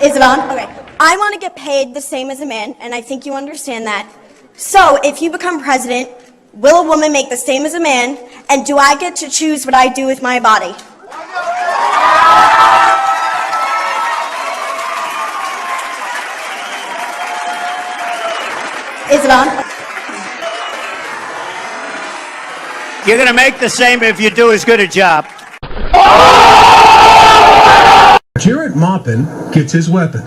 Is it on? Okay. I want to get paid the same as a man, and I think you understand that. So, if you become president, will a woman make the same as a man, and do I get to choose what I do with my body? Is it on? You're going to make the same if you do as good a job. Jarrett Maupin gets his weapon.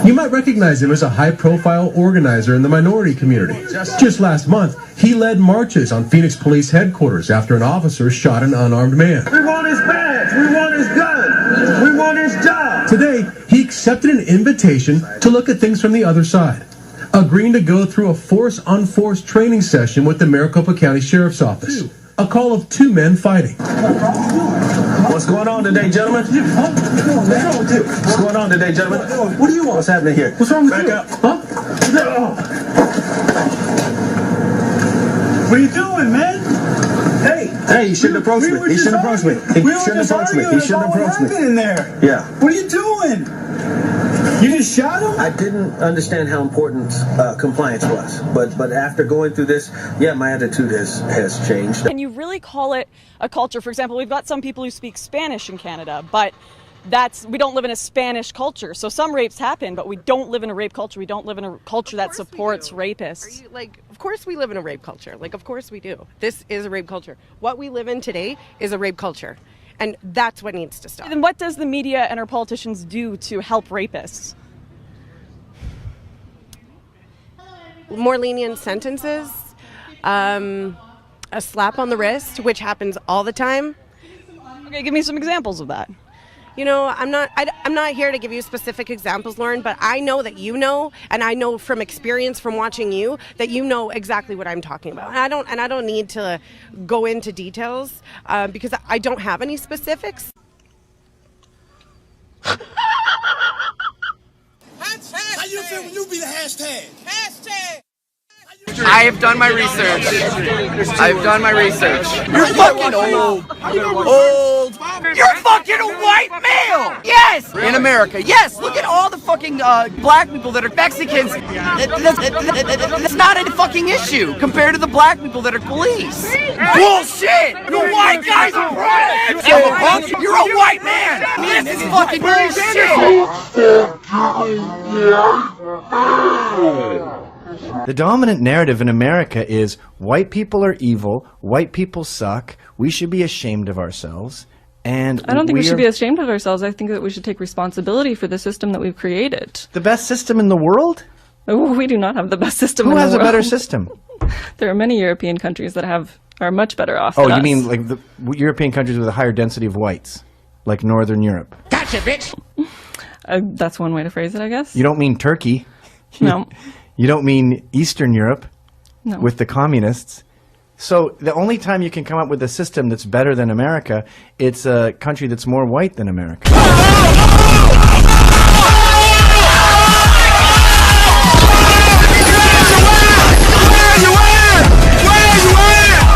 You might recognize him as a high-profile organizer in the minority community. Just last month, he led marches on Phoenix Police headquarters after an officer shot an unarmed man. We want his badge. We want his gun. We want his job. Today, he accepted an invitation to look at things from the other side, agreeing to go through a force-unforced training session with the Maricopa County Sheriff's Office. A call of two men fighting. What's going on today, gentlemen? What's going on today, gentlemen? What do you want? What's happening here? What's wrong with you? Back up. Huh? What are you doing, man? Hey, he shouldn't approach me. He shouldn't approach me. He shouldn't approach me. He shouldn't approach me. What happened in there? Yeah. What are you doing? You just shot him? I didn't understand how important compliance was, but after going through this, yeah, my attitude has changed. Can you really call it a culture? For example, we've got some people who speak Spanish in Canada, but we don't live in a Spanish culture. So some rapes happen, but we don't live in a rape culture. We don't live in a culture that supports rapists. Of course we live in a rape culture. Of course we do. This is a rape culture. What we live in today is a rape culture. And that's what needs to stop. Then what does the media and our politicians do to help rapists? More lenient sentences, a slap on the wrist, which happens all the time. Okay, give me some examples of that. You know, I'm not here to give you specific examples, Lauren, but I know that you know, and I know from experience from watching you that you know exactly what I'm talking about. And I don't need to go into details because I don't have any specifics. How you feel when you be the hashtag? Hashtag. I have done my research. I've done my research. You're fucking old. Old. You're fucking a white male. Yes. In America, yes. Look at all the fucking black people that are Mexicans. That's not a fucking issue compared to the black people that are police. Bullshit. The white guys are right. You're a white man. This is fucking bullshit. The dominant narrative in America is white people are evil, white people suck, we should be ashamed of ourselves, and I don't think we should be ashamed of ourselves. I think that we should take responsibility for the system that we've created. The best system in the world? Oh, we do not have the best system in the world. Who has a better system? There are many European countries that are much better off than us. You mean like the European countries with a higher density of whites, like Northern Europe? Gotcha, bitch! That's one way to phrase it, I guess. You don't mean Turkey. No. You don't mean Eastern Europe with the communists. So the only time you can come up with a system that's better than America, it's a country that's more white than America.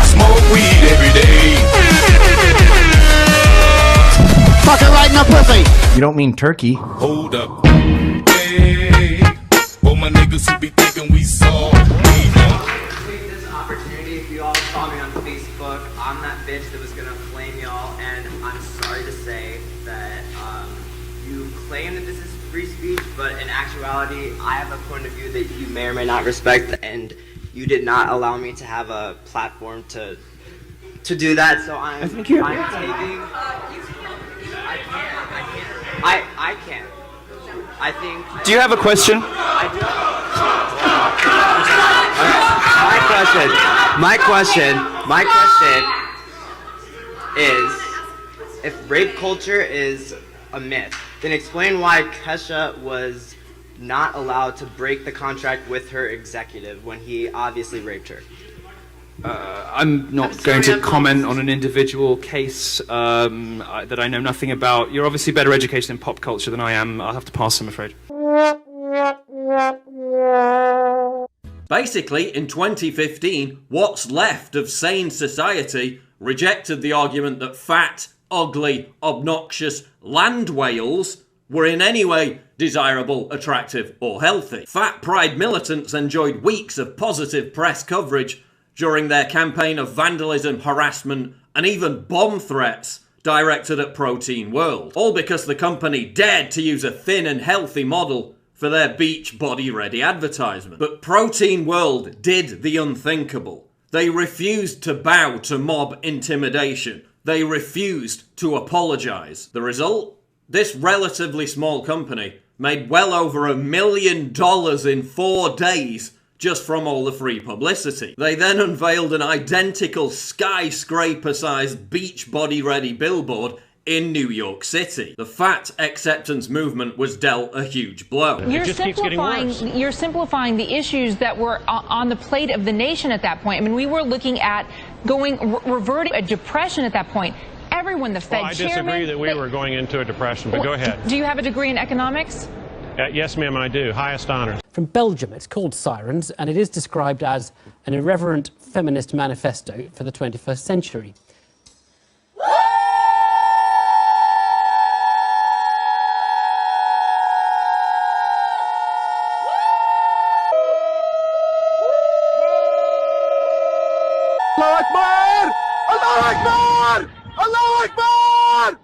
Smoke weed every day. Fucking right in the pussy. You don't mean Turkey. Hold up. Hey. For my niggas who be thinking we saw. Take this opportunity, if you all saw me on Facebook, I'm that bitch that was gonna flame y'all, and I'm sorry to say that you claim that this is free speech, but in actuality, I have a point of view that you may or may not respect, and you did not allow me to have a platform to do that, so I'm taking... I can't. I think... Do you have a question? I do. My question is, if rape culture is a myth, then explain why Kesha was not allowed to break the contract with her executive when he obviously raped her. I'm not going to comment on an individual case that I know nothing about. You're obviously better educated in pop culture than I am. I'll have to pass, I'm afraid. Basically, in 2015, what's left of sane society rejected the argument that fat, ugly, obnoxious land whales were in any way desirable, attractive, or healthy. Fat Pride militants enjoyed weeks of positive press coverage during their campaign of vandalism, harassment, and even bomb threats directed at Protein World. All because the company dared to use a thin and healthy model for their beach body ready advertisement. But Protein World did the unthinkable. They refused to bow to mob intimidation. They refused to apologise. The result? This relatively small company made well over $1 million in 4 days just from all the free publicity. They then unveiled an identical skyscraper-sized beach body ready billboard in New York City. The fat acceptance movement was dealt a huge blow. You're simplifying the issues that were on the plate of the nation at that point. I mean, we were looking at reverting a depression at that point. Everyone, the Fed chairman... I disagree that we were going into a depression, but go ahead. Do you have a degree in economics? Yes, ma'am, I do. Highest honors. From Belgium, it's called Sirens, and it is described as an irreverent feminist manifesto for the 21st century. Allah Akbar! Allah Akbar! Allah Akbar!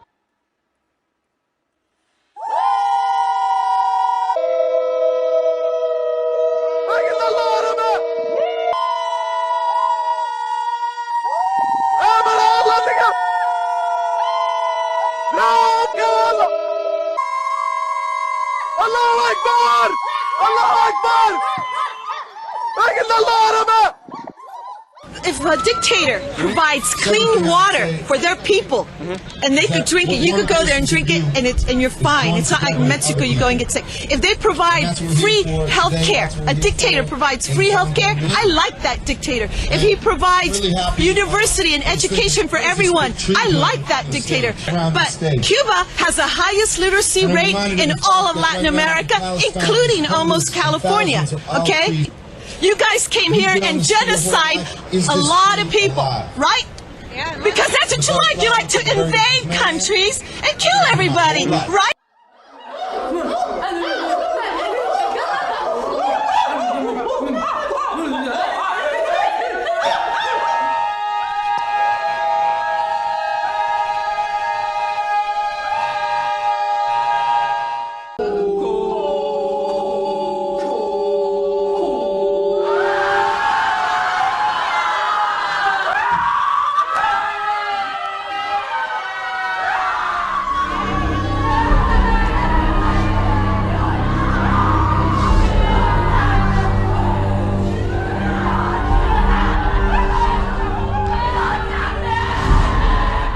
If a dictator provides clean water for their people and they could drink it, you could go there and drink it and you're fine. It's not like Mexico, you go and get sick. If they provide free health care, a dictator provides free health care, I like that dictator. If he provides university and education for everyone, I like that dictator. But Cuba has the highest literacy rate in all of Latin America, including almost California, okay? You guys came here and genocide a lot of people, right? Because that's what you like. You like to invade countries and kill everybody, right?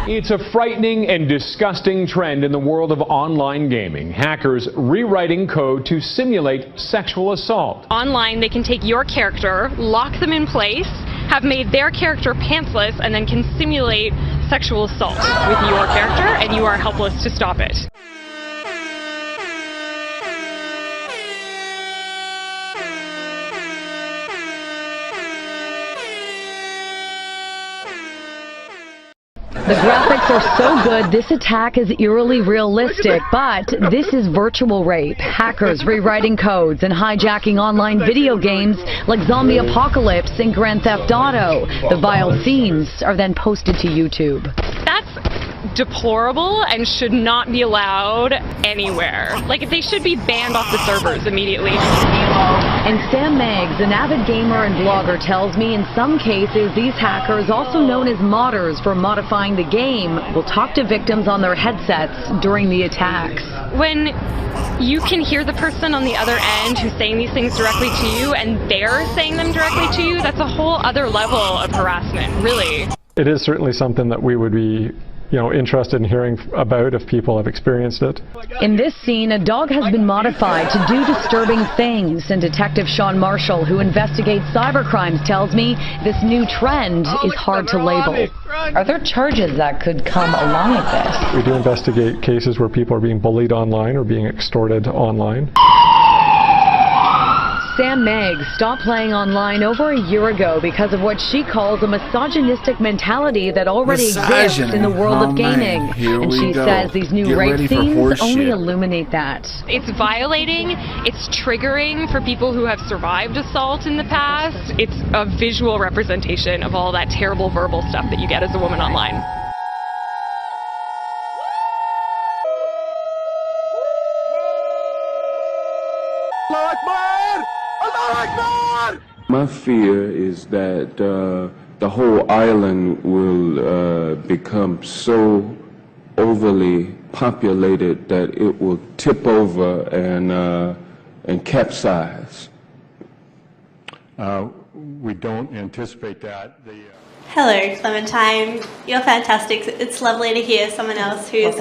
It's a frightening and disgusting trend in the world of online gaming. Hackers rewriting code to simulate sexual assault. Online, they can take your character, lock them in place, have made their character pantsless, and then can simulate sexual assault with your character, and you are helpless to stop it. The graphics are so good, this attack is eerily realistic, but this is virtual rape. Hackers rewriting codes and hijacking online video games like Zombie Apocalypse and Grand Theft Auto. The vile scenes are then posted to YouTube. That's deplorable and should not be allowed anywhere. Like, they should be banned off the servers immediately. And Sam Meggs, an avid gamer and blogger, tells me in some cases these hackers, also known as modders for modifying the game, will talk to victims on their headsets during the attacks. When you can hear the person on the other end who's saying these things directly to you and they're saying them directly to you, that's a whole other level of harassment, really. It is certainly something that we would be interested in hearing about if people have experienced it. In this scene, a dog has been modified to do disturbing things, and Detective Sean Marshall, who investigates cybercrimes, tells me this new trend is hard to label. Are there charges that could come along with this? We do investigate cases where people are being bullied online or being extorted online. Sam Meggs stopped playing online over a year ago because of what she calls a misogynistic mentality that already exists in the world of gaming. And she says these new rape scenes only illuminate that. It's violating, it's triggering for people who have survived assault in the past. It's a visual representation of all that terrible verbal stuff that you get as a woman online. My fear is that the whole island will become so overly populated that it will tip over and capsize. We don't anticipate that. Hello, Clementine. You're fantastic. It's lovely to hear someone else who's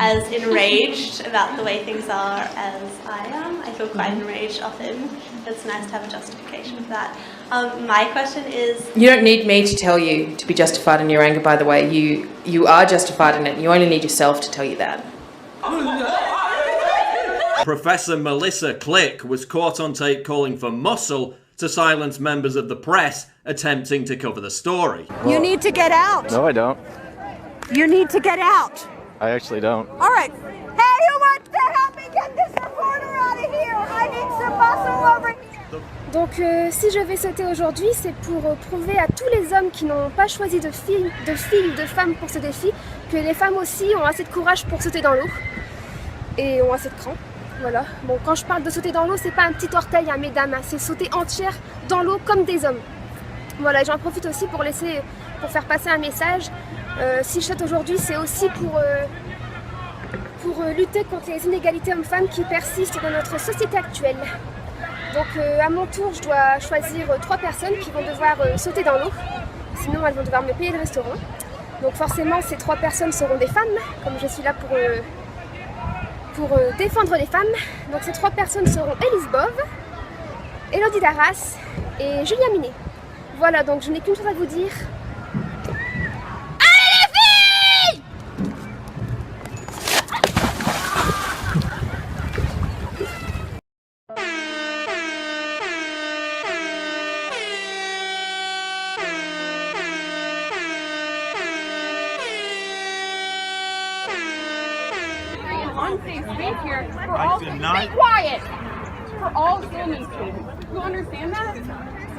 as enraged about the way things are as I am. I feel quite enraged often. It's nice to have a justification for that. My question is... You don't need me to tell you to be justified in your anger, by the way. You are justified in it. You only need yourself to tell you that. Professor Melissa Click was caught on tape calling for muscle to silence members of the press attempting to cover the story. You need to get out. No, I don't. You need to get out. I actually don't. All right. Hey, who wants to help me get this reporter out of here? I need some muscle over here. Donc si je vais sauter aujourd'hui, c'est pour prouver à tous les hommes qui n'ont pas choisi de filles ou de femmes pour ce défi que les femmes aussi ont assez de courage pour sauter dans l'eau et ont assez de cran. Voilà. Bon, quand je parle de sauter dans l'eau, c'est pas un petit orteil, hein, mesdames, hein, c'est sauter entière dans l'eau comme des hommes. Voilà, j'en profite aussi pour faire passer un message. Si je saute aujourd'hui, c'est aussi pour lutter contre les inégalités hommes-femmes qui persistent dans notre société actuelle. Donc à mon tour, je dois choisir 3 personnes qui vont devoir sauter dans l'eau. Sinon, elles vont devoir me payer le restaurant. Donc forcément, ces 3 personnes seront des femmes, comme je suis là pour défendre les femmes. Donc ces 3 personnes seront Élise Bove, Elodie Darras et Julia Minet. Voilà, donc je n'ai qu'une chose à vous dire. Unsafe space here for all. Stay quiet. For all Stillman students. You understand that?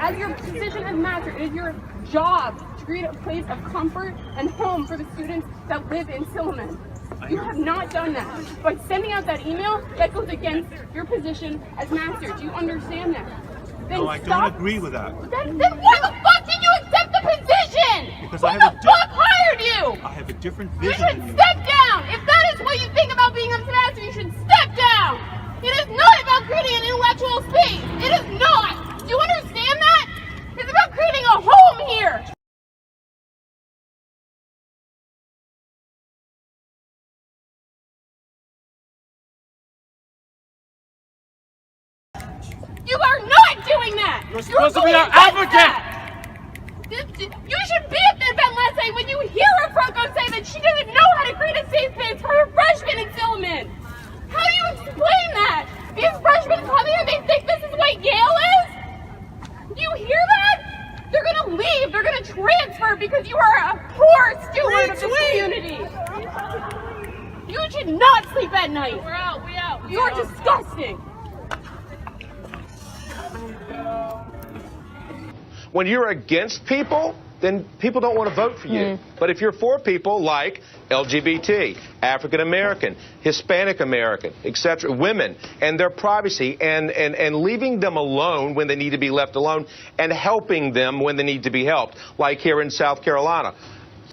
As your position as master, it is your job to create a place of comfort and home for the students that live in Silliman. You have not done that. By sending out that email, that goes against your position as master. Do you understand that? Then no, I don't agree with that. Then why the fuck did you accept the position? Because Who I have the fuck hired you? I have a different You vision should than you. step down! If that is what you think about being a master, you should step down! It is not about creating an intellectual space! It is not! Do you understand that? It's about creating a home here! You are not doing that! You're supposed to be our advocate! You should be at the event last night when you hear her Franco say that she doesn't know how to create a safe space for her freshmen in Silliman. How do you explain that? These freshmen come here, they think this is what Yale is? Do you hear that? They're gonna leave, they're gonna transfer because you are a poor steward of this community. You should not sleep at night. We're out, we out. You're disgusting. When you're against people, then people don't want to vote for you. But if you're for people like LGBT, African American, Hispanic American, etc., women and their privacy and leaving them alone when they need to be left alone and helping them when they need to be helped, like here in South Carolina.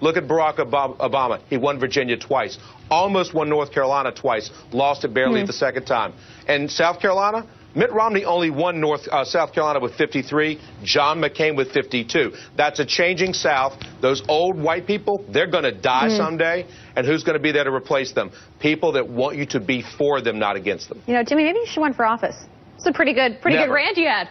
Look at Barack Obama. He won Virginia twice, almost won North Carolina twice, lost it barely the second time. And South Carolina, Mitt Romney only won South Carolina with 53, John McCain with 52. That's a changing South. Those old white people, they're going to die someday, and who's going to be there to replace them? People that want you to be for them, not against them. You know, Jimmy, maybe you should run for office. It's a pretty good rant you had.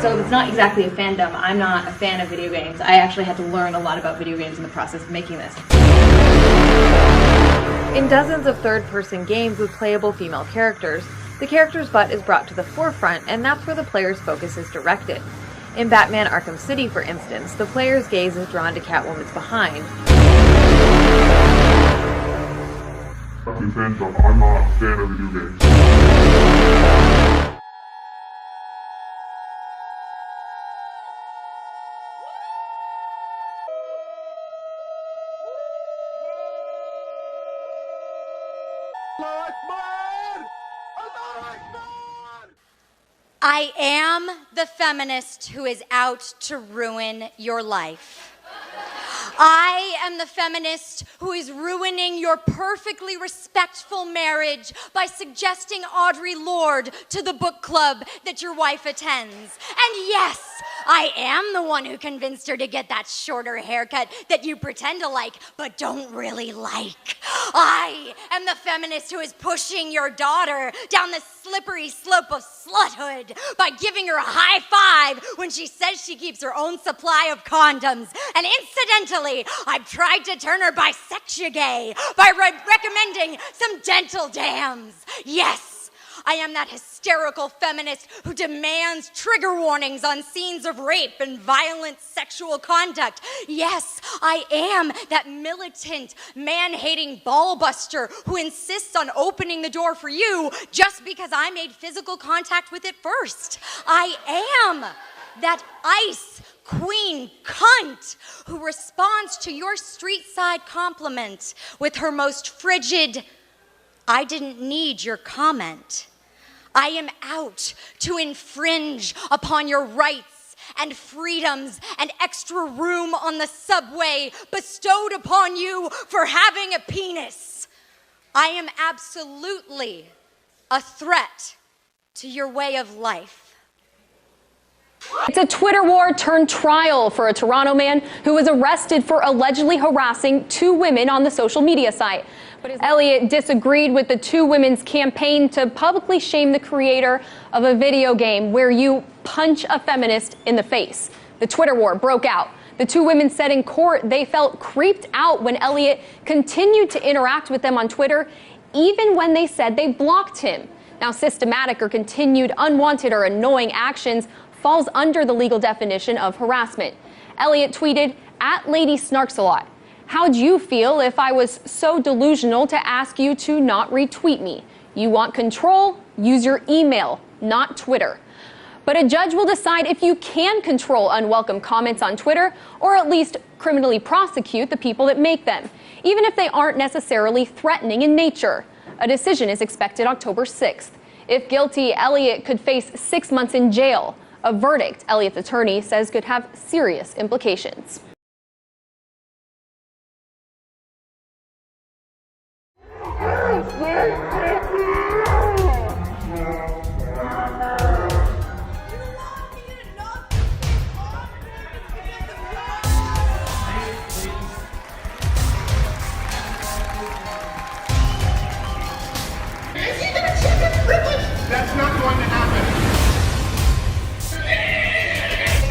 So it's not exactly a fandom. I'm not a fan of video games. I actually had to learn a lot about video games in the process of making this. In In dozens of third-person games with playable female characters, the character's butt is brought to the forefront, and that's where the player's focus is directed. In Batman Arkham City, for instance, the player's gaze is drawn to Catwoman's behind. I'm not a fan of video games. I am the feminist who is out to ruin your life. I am the feminist who is ruining your perfectly respectful marriage by suggesting Audre Lorde to the book club that your wife attends. And yes, I am the one who convinced her to get that shorter haircut that you pretend to like but don't really like. I am the feminist who is pushing your daughter down the slippery slope of sluthood by giving her a high five when she says she keeps her own supply of condoms. And incidentally, I've tried to turn her bisexual-gay by recommending some dental dams. Yes, I am that hysterical feminist who demands trigger warnings on scenes of rape and violent sexual conduct. Yes, I am that militant, man-hating ball-buster who insists on opening the door for you just because I made physical contact with it first. I am that ice queen cunt who responds to your street-side compliment with her most frigid, "I didn't need your comment." I am out to infringe upon your rights and freedoms and extra room on the subway bestowed upon you for having a penis. I am absolutely a threat to your way of life. It's a Twitter war turned trial for a Toronto man who was arrested for allegedly harassing two women on the social media site. But Elliott disagreed with the two women's campaign to publicly shame the creator of a video game where you punch a feminist in the face. The Twitter war broke out. The two women said in court they felt creeped out when Elliott continued to interact with them on Twitter, even when they said they blocked him. Now, systematic or continued unwanted or annoying actions falls under the legal definition of harassment. Elliott tweeted, @LadySnarksAlot. How'd you feel if I was so delusional to ask you to not retweet me? You want control? Use your email, not Twitter. But a judge will decide if you can control unwelcome comments on Twitter, or at least criminally prosecute the people that make them, even if they aren't necessarily threatening in nature. A decision is expected October 6th. If guilty, Elliott could face 6 months in jail. A verdict, Elliott's attorney says, could have serious implications. That's not going to happen.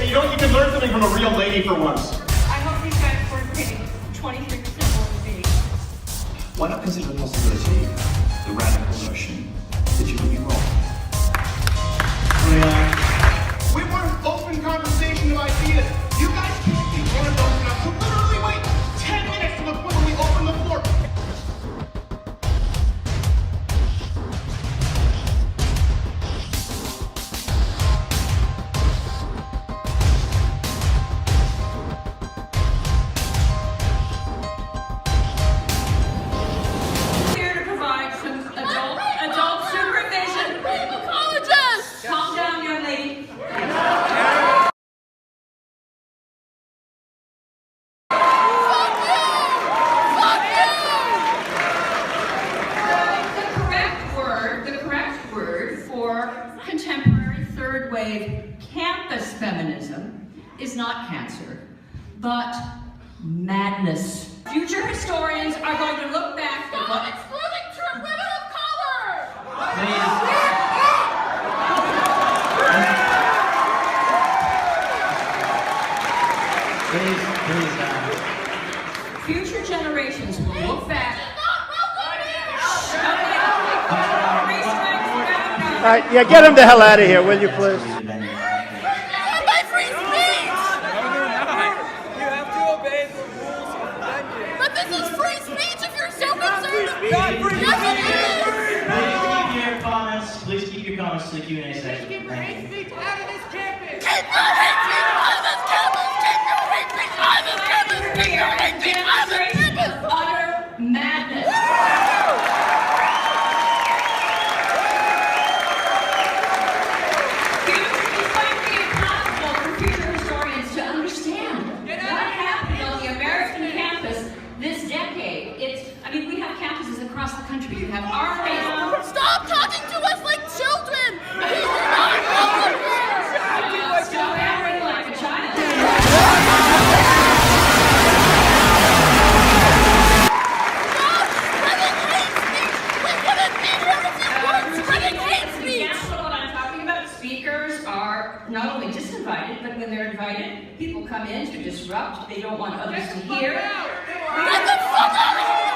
You know, you can learn something from a real lady for once. I hope these guys weren't paying 23% more than me. Why not consider the possibility, the radical notion, that you could be wrong? We want an open conversation of ideas. You guys can't be one of those enough to literally wait 10 minutes from the point when we open the floor. Here to provide some adult supervision. Psychologist! Calm down, young lady. The correct word for contemporary third wave campus feminism is not cancer, but madness. Future historians are going to look back at what excluding women of color. Future generations will look back. All right, yeah, get him the hell out of here, will you, please? My free speech! No, they're not. You have to obey the rules of the venue. But this is free speech if you're so concerned. Not free speech. Please keep your comments to the Q&A section. Keep your hate speech out of this campus! Keep your hate speech out of this campus! Keep your hate speech out of this campus! Keep your hate speech out of this campus! Utter madness. It's going to be impossible for future historians to understand what happened on the American campus this decade. We have campuses across the country. You have armies. Stop talking to us like children! Stop acting like a child. What I'm talking about, speakers are not only disinvited, but when they're invited, people come in to disrupt. They don't want others to hear. Get the fuck out of here!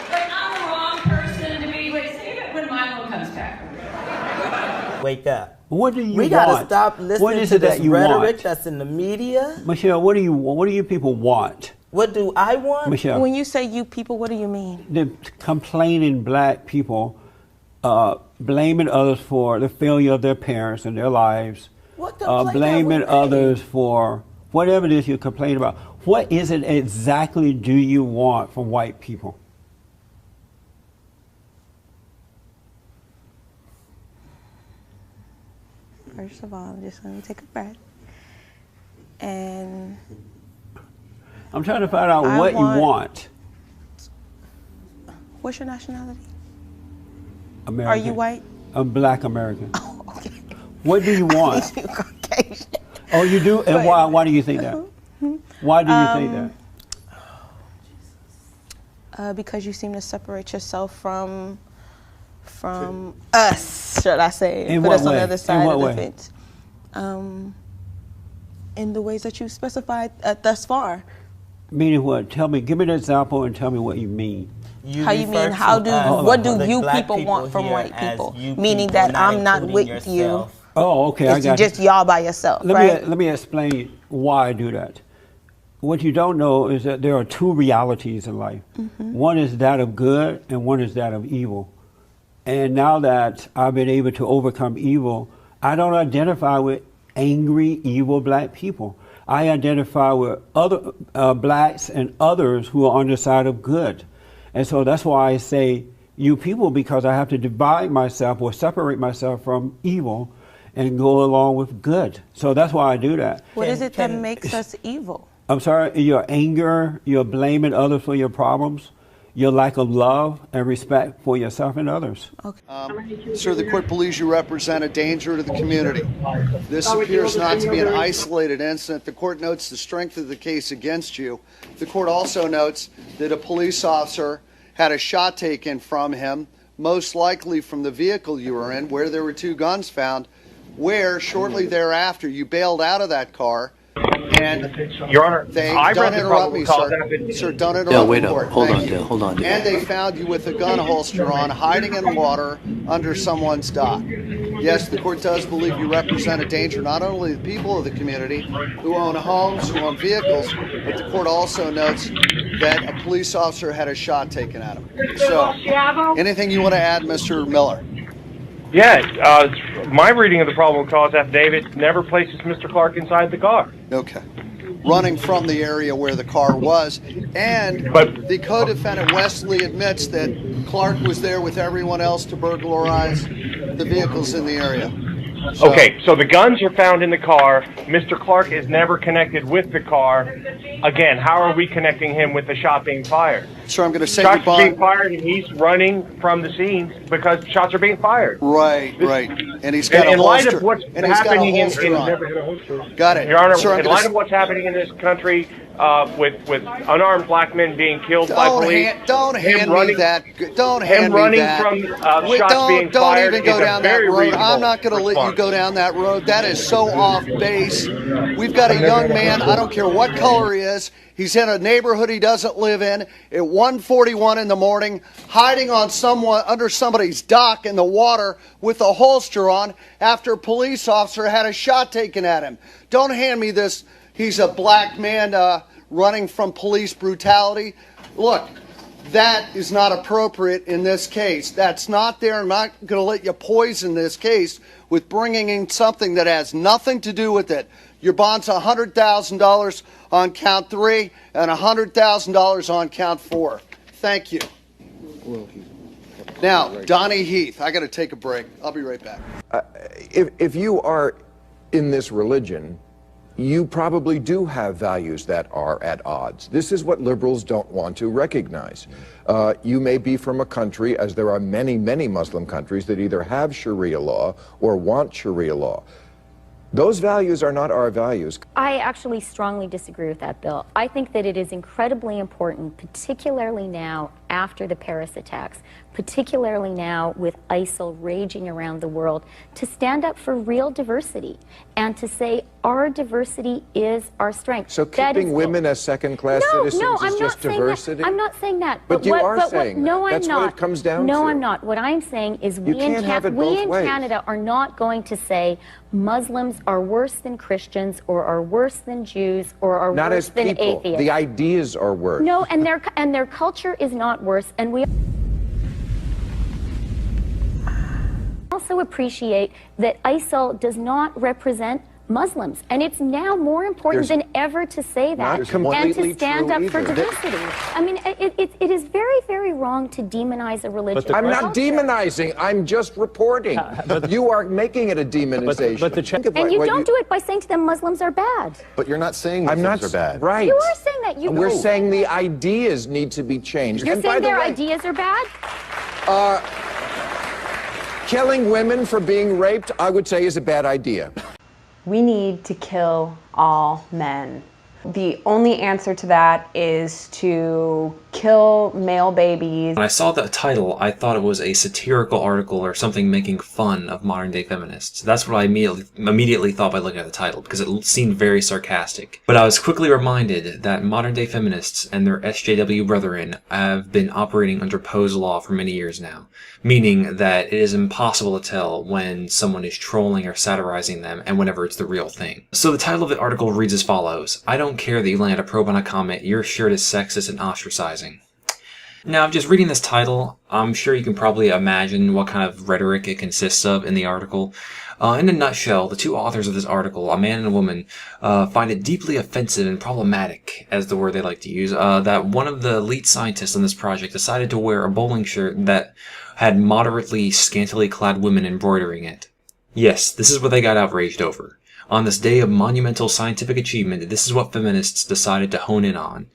But I'm the wrong person to be. Wait, save it when Milo comes back. Wake up. What do you want? We gotta stop listening to this rhetoric that's in the media. Michelle, what do you people want? What do I want? Michelle. When you say you people, what do you mean? The complaining black people blaming others for the failure of their parents and their lives. What complaint blaming have we others for whatever it is you complain about. What is it exactly do you want from white people? First of all, I'm just going to take a breath. And I'm trying to find out what you want. What's your nationality? American. Are you white? I'm black American. Oh, okay. What do you want? Oh, you do? And why do you think that? Why do you think that? Because you seem to separate yourself from us, should I say? In put what us on way? the other side In what of the way? fence. In the ways that you've specified thus far. Meaning what? Tell me. Give me an example and tell me what you mean. How you mean? What do you people want from white people? Meaning that I'm not with you. Oh, okay. I got It's just y'all by yourself, right? Let me explain why I do that. What you don't know is that there are two realities in life. Mm-hmm. One is that of good and one is that of evil. And now that I've been able to overcome evil, I don't identify with angry, evil black people. I identify with other blacks and others who are on the side of good. And so that's why I say you people, because I have to divide myself or separate myself from evil and go along with good. So that's why I do that. What is it that makes us evil? I'm sorry, your anger, your blaming others for your problems, your lack of love and respect for yourself and others. Okay. Sir, the court believes you represent a danger to the community. This appears not to be an isolated incident. The court notes the strength of the case against you. The court also notes that a police officer had a shot taken from him, most likely from the vehicle you were in, where there were two guns found, where shortly thereafter you bailed out of that car. And Your Honor, don't interrupt me, sir. Sir, don't interrupt me. Dale, wait up. Hold on, Dale. Hold on, Dale. And they found you with a gun holster on, hiding in water under someone's dock. Yes, the court does believe you represent a danger not only to the people of the community who own homes, who own vehicles, but the court also notes that a police officer had a shot taken at him. So, anything you want to add, Mr. Miller? Yeah, my reading of the probable cause affidavit never places Mr. Clark inside the car. Okay. Running from the area where the car was. And the co-defendant Wesley admits that Clark was there with everyone else to burglarize the vehicles in the area. Okay, so the guns are found in the car. Mr. Clark is never connected with the car. Again, how are we connecting him with the shot being fired? Sir, I'm going to say shots goodbye. Shots are being fired, and he's running from the scene because shots are being fired. Right. And he's got a holster. In light of what's happening Got it. Your Honor, Sir, in light of what's happening in this country, with unarmed black men being killed by police. Don't hand me that. Don't hand me that. From shots being fired even go is down a that very road. I'm reasonable not going to let you response. go down that road. That is so off base. We've got a young man. I don't care what color he is. He's in a neighborhood he doesn't live in at 1:41 in the morning, hiding on under somebody's dock in the water with a holster on after a police officer had a shot taken at him. Don't hand me this. He's a black man running from police brutality. Look, that is not appropriate in this case. That's not there. I'm not going to let you poison this case with bringing in something that has nothing to do with it. Your bond's $100,000 on count 3 and $100,000 on count 4. Thank you. Now, Donnie Heath, I got to take a break. I'll be right back. If you are in this religion, you probably do have values that are at odds. This is what liberals don't want to recognize. You may be from a country, as there are many, many Muslim countries that either have Sharia law or want Sharia law. Those values are not our values. I actually strongly disagree with that, Bill. I think that it is incredibly important, particularly now after the Paris attacks, particularly now with ISIL raging around the world, to stand up for real diversity and to say our diversity is our strength. So keeping women as second-class citizens is just diversity? I'm not saying that. But you are saying that. No, I'm not. That's what it comes down to. No, I'm not. What I'm saying is we in Canada are not going to say Muslims are worse than Christians or are worse than Jews or are worse than atheists. The ideas are worse. No, and their culture is not worse, and we also appreciate that ISIL does not represent Muslims, and it's now more important than ever to say that and to stand up for diversity. I mean, it is very, very wrong to demonize a religion. I'm not demonizing. I'm just reporting. You are making it a demonization. And you don't do it by saying to them Muslims are bad. But you're not saying Muslims are bad. Right. You are saying that. We're saying the ideas need to be changed. You're saying their ideas are bad? Killing women for being raped, I would say, is a bad idea. We need to kill all men. The only answer to that is to kill male babies. When I saw the title, I thought it was a satirical article or something making fun of modern-day feminists. That's what I immediately thought by looking at the title, because it seemed very sarcastic. But I was quickly reminded that modern-day feminists and their SJW brethren have been operating under Poe's law for many years now, meaning that it is impossible to tell when someone is trolling or satirizing them and whenever it's the real thing. So the title of the article reads as follows: I don't care that you land a probe on a comment, your shirt is sexist and ostracizing. Now, just reading this title, I'm sure you can probably imagine what kind of rhetoric it consists of in the article. In a nutshell, the two authors of this article, a man and a woman, find it deeply offensive and problematic, as the word they like to use, that one of the lead scientists on this project decided to wear a bowling shirt that had moderately scantily clad women embroidering it. Yes, this is what they got outraged over. On this day of monumental scientific achievement, this is what feminists decided to hone in on.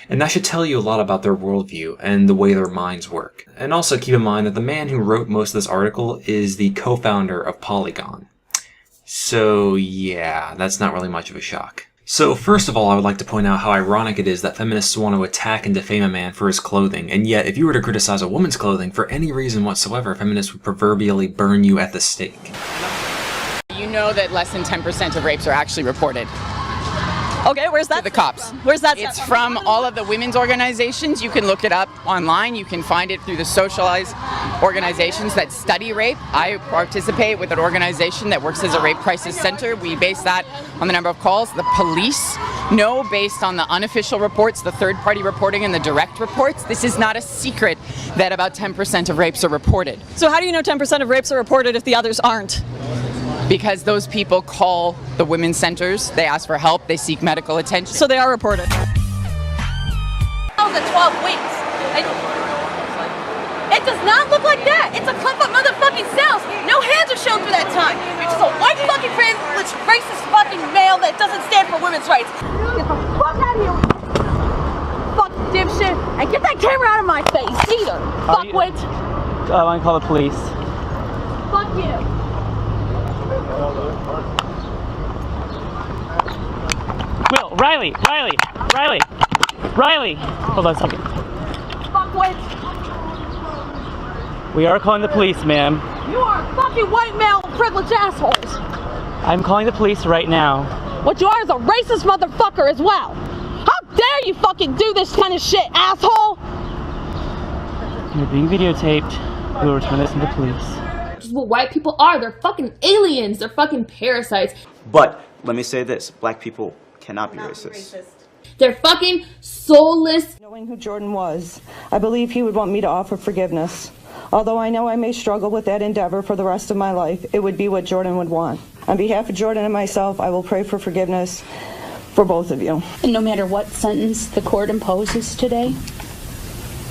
And that should tell you a lot about their worldview and the way their minds work. And also keep in mind that the man who wrote most of this article is the co-founder of Polygon. So yeah, that's not really much of a shock. So first of all, I would like to point out how ironic it is that feminists want to attack and defame a man for his clothing, and yet if you were to criticize a woman's clothing for any reason whatsoever, feminists would proverbially burn you at the stake. You know that less than 10% of rapes are actually reported. Okay, where's that? To the cops. Where's that? It's from all of the women's organizations. You can look it up online. You can find it through the socialized organizations that study rape. I participate with an organization that works as a rape crisis center. We base that on the number of calls. The police know, based on the unofficial reports, the third-party reporting, and the direct reports. This is not a secret that about 10% of rapes are reported. So how do you know 10% of rapes are reported if the others aren't? Because those people call the women's centers, they ask for help, they seek medical attention. So they are reported. 12 weeks. It does not look like that. It's a clump of motherfucking cells. No hands are shown for that time. You're just a white fucking privileged racist fucking male that doesn't stand for women's rights. Get the fuck out of here. Fuck dipshit. And get that camera out of my face either. Fuckwit. I want to call the police. Fuck you. Will, Riley. Hold on a second. Fuckwit. We are calling the police, ma'am. You are fucking white male privileged assholes. I'm calling the police right now. What you are is a racist motherfucker as well. How dare you fucking do this kind of shit, asshole? You're being videotaped. We will return this to the police. Which is what white people are. They're fucking aliens. They're fucking parasites. But let me say this, black people cannot be racist. They're fucking soulless. Knowing who Jordan was, I believe he would want me to offer forgiveness. Although I know I may struggle with that endeavor for the rest of my life, it would be what Jordan would want. On behalf of Jordan and myself, I will pray for forgiveness for both of you. And no matter what sentence the court imposes today,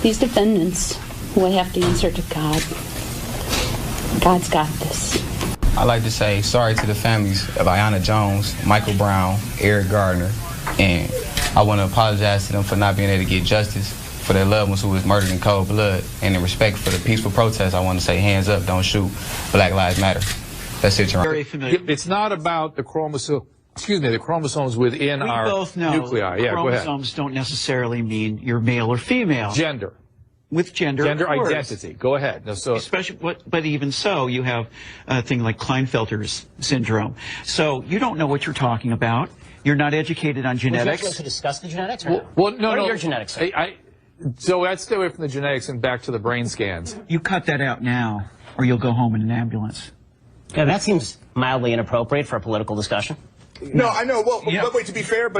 these defendants will have to answer to God. God's got this. I'd like to say sorry to the families of Ayanna Jones, Michael Brown, Eric Gardner, and I want to apologize to them for not being able to get justice for their loved ones who was murdered in cold blood. And in respect for the peaceful protest, I want to say hands up, don't shoot, Black Lives Matter. That's it, Your Honor. Very familiar. It's not about the chromosomes within our both know nuclei. Yeah, go ahead. Chromosomes don't necessarily mean you're male or female. Gender. With gender of course. Identity. Go ahead. No, so especially, but even so, you have a thing like Klinefelter's syndrome. So you don't know what you're talking about. You're not educated on genetics. Would you like to discuss the genetics? Or no, what are your genetics? So I'd stay away from the genetics and back to the brain scans. You cut that out now, or you'll go home in an ambulance. Yeah, that seems mildly inappropriate for a political discussion. No, I know. Well, but wait, to be fair,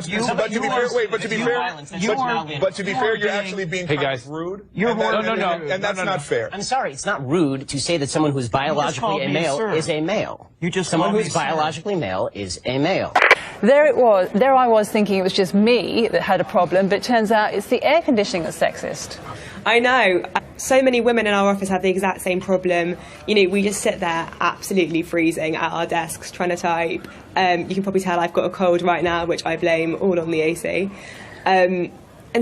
you're actually being kind of rude. And that's not fair. I'm sorry, it's not rude to say that someone who's biologically a male is a male. Someone who's biologically male is a male. There it was. There I was thinking it was just me that had a problem, but it turns out it's the air conditioning that's sexist. I know. So many women in our office have the exact same problem. You know, we just sit there absolutely freezing at our desks trying to type. You can probably tell I've got a cold right now, which I blame all on the AC. And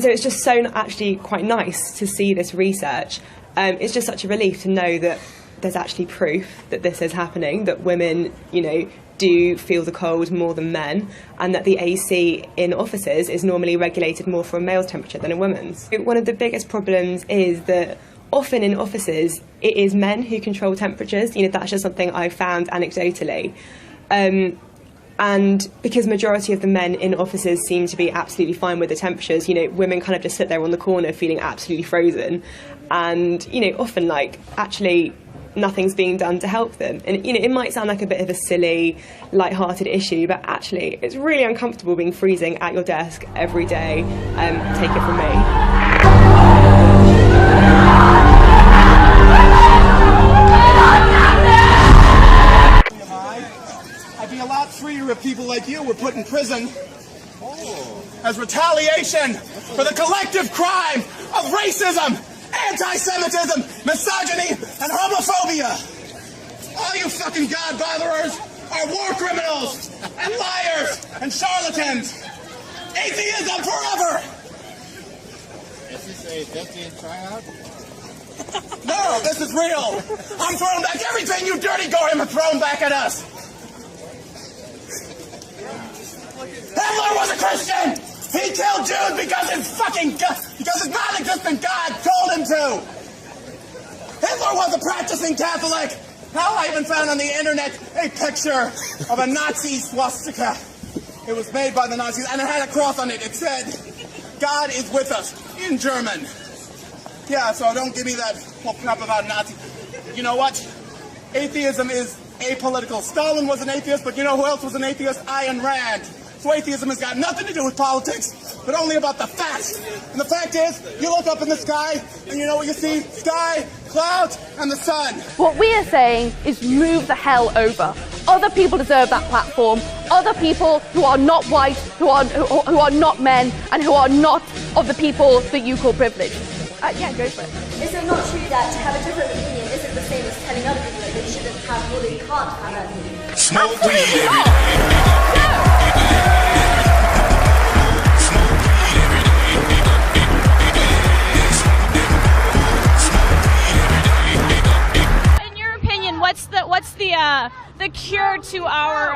so it's just so actually quite nice to see this research. It's just such a relief to know that there's actually proof that this is happening, that women, you know, do feel the cold more than men, and that the AC in offices is normally regulated more for a male's temperature than a woman's. One of the biggest problems is that often in offices it is men who control temperatures. You know, that's just something I've found anecdotally. And because majority of the men in offices seem to be absolutely fine with the temperatures, you know, women kind of just sit there on the corner feeling absolutely frozen, and, you know, often like actually nothing's being done to help them. And, you know, it might sound like a bit of a silly, light-hearted issue, but actually it's really uncomfortable being freezing at your desk every day. Take it from me. I'd be a lot freer if people like you were put in prison as retaliation for the collective crime of racism, anti-Semitism, misogyny, and homophobia. All you fucking God-botherers are war criminals and liars and charlatans. Atheism forever! Is this a death tryout? No, this is real. I'm throwing back everything you dirty Goyim have thrown back at us. Hitler was a Christian! He killed Jews because his non-existent God told him to! Hitler was a practicing Catholic! Hell, I even found on the internet a picture of a Nazi swastika. It was made by the Nazis, and it had a cross on it. It said, "God is with us," in German. Yeah, so don't give me that whole crap about Nazis. You know what? Atheism is apolitical. Stalin was an atheist, but you know who else was an atheist? Ayn Rand. So atheism has got nothing to do with politics, but only about the facts. And the fact is, you look up in the sky, and you know what you see? Sky, clouds, and the sun. What we are saying is move the hell over. Other people deserve that platform. Other people who are not white, who are not men, and who are not of the people that you call privileged. Yeah, go for it. Is it not true that to have a different opinion isn't the same as telling other people that they shouldn't have or they can't have an opinion? Smoke weed every day. In your opinion, what's the cure to our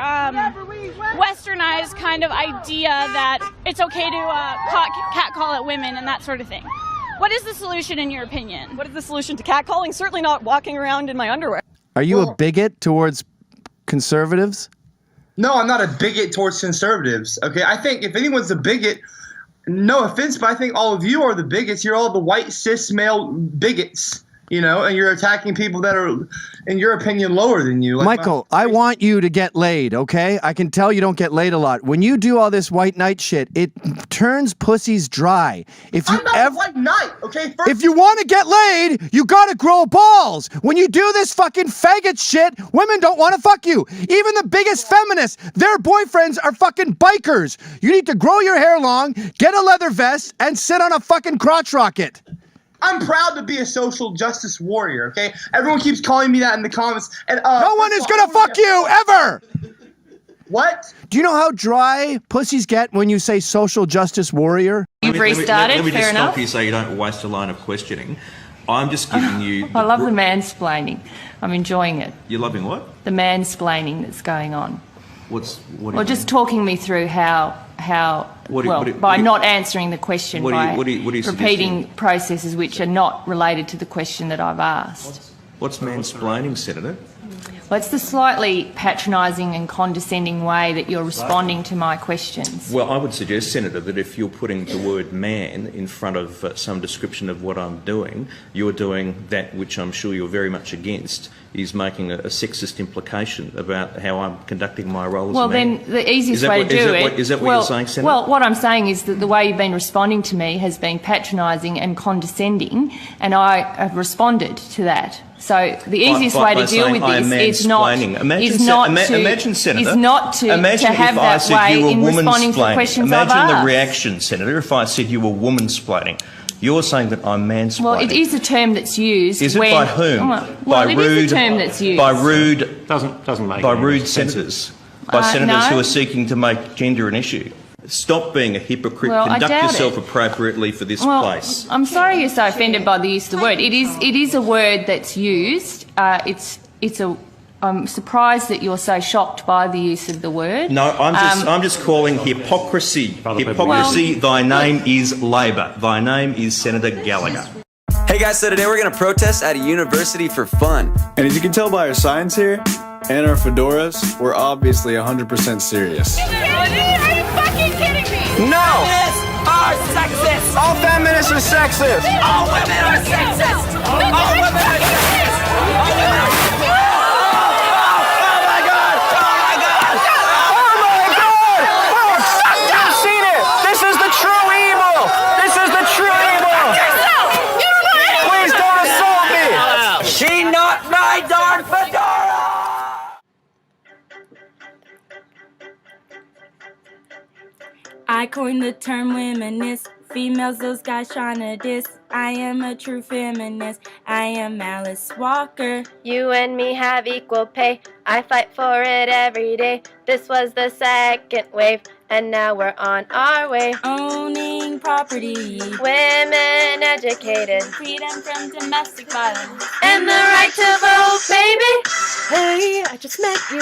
westernized kind of idea that it's okay to catcall at women and that sort of thing. What is the solution in your opinion? What is the solution to catcalling? Certainly not walking around in my underwear. Are you a bigot towards conservatives? No, I'm not a bigot towards conservatives. Okay, I think if anyone's a bigot, no offense, but I think all of you are the bigots. You're all the white cis male bigots, you know, and you're attacking people that are, in your opinion, lower than you. Like Michael, I want you to get laid, okay? I can tell you don't get laid a lot. When you do all this white knight shit, it turns pussies dry. If you I'm not a white knight, okay? If you want to get laid, you gotta grow balls. When you do this fucking faggot shit, women don't want to fuck you. Even the biggest feminists, their boyfriends are fucking bikers. You need to grow your hair long, get a leather vest, and sit on a fucking crotch rocket. I'm proud to be a social justice warrior, okay? Everyone keeps calling me that in the comments. And no one is gonna fuck you, ever! What? Do you know how dry pussies get when you say social justice warrior? Let me just stop you so you don't waste a line of questioning. I'm just giving you... I love the mansplaining. I'm enjoying it. You're loving what? The mansplaining that's going on. Well, just talking me through how by not answering the question, by repeating processes which are not related to the question that I've asked. What's mansplaining, Senator? Well, it's the slightly patronising and condescending way that you're responding to my questions. Well, I would suggest, Senator, that if you're putting the word man in front of some description of what I'm doing, you're doing that which I'm sure you're very much against, is making a sexist implication about how I'm conducting my role as a man. Well, then the easiest way to do it... Is that what you're saying, Senator? Well, what I'm saying is that the way you've been responding to me has been patronising and condescending, and I have responded to that. So the easiest way to deal with this is not to have that way in responding to the questions I've asked. Imagine the reaction, Senator, if I said you were woman-splaining. You're saying that I'm mansplaining. Well, it is a term that's used. Is it by whom? Well, it is a term that's used. By rude... Doesn't make by rude senators. By senators no. who are seeking to make gender an issue. Stop being a hypocrite. Well, Conduct yourself appropriately for this place. I'm sorry you're so offended by the use of the word. It is a word that's used. I'm surprised that you're so shocked by the use of the word. No, I'm just calling hypocrisy. Hypocrisy. Thy name is Labor. Thy name is Senator Gallagher. Hey guys, so today we're going to protest at a university for fun. And as you can tell by our signs here and our fedoras, we're obviously 100% serious. Are you fucking kidding me? No! Feminists are sexist! All feminists are sexist! All women are sexist! All women are sexist! All women are sexist! I coined the term womanist. Females, those guys tryna diss. I am a true feminist. I am Alice Walker. You and me have equal pay. I fight for it every day. This was the second wave, and now we're on our way. Owning property. Women educated. Freedom from domestic violence. And the right to vote, baby. Hey, I just met you.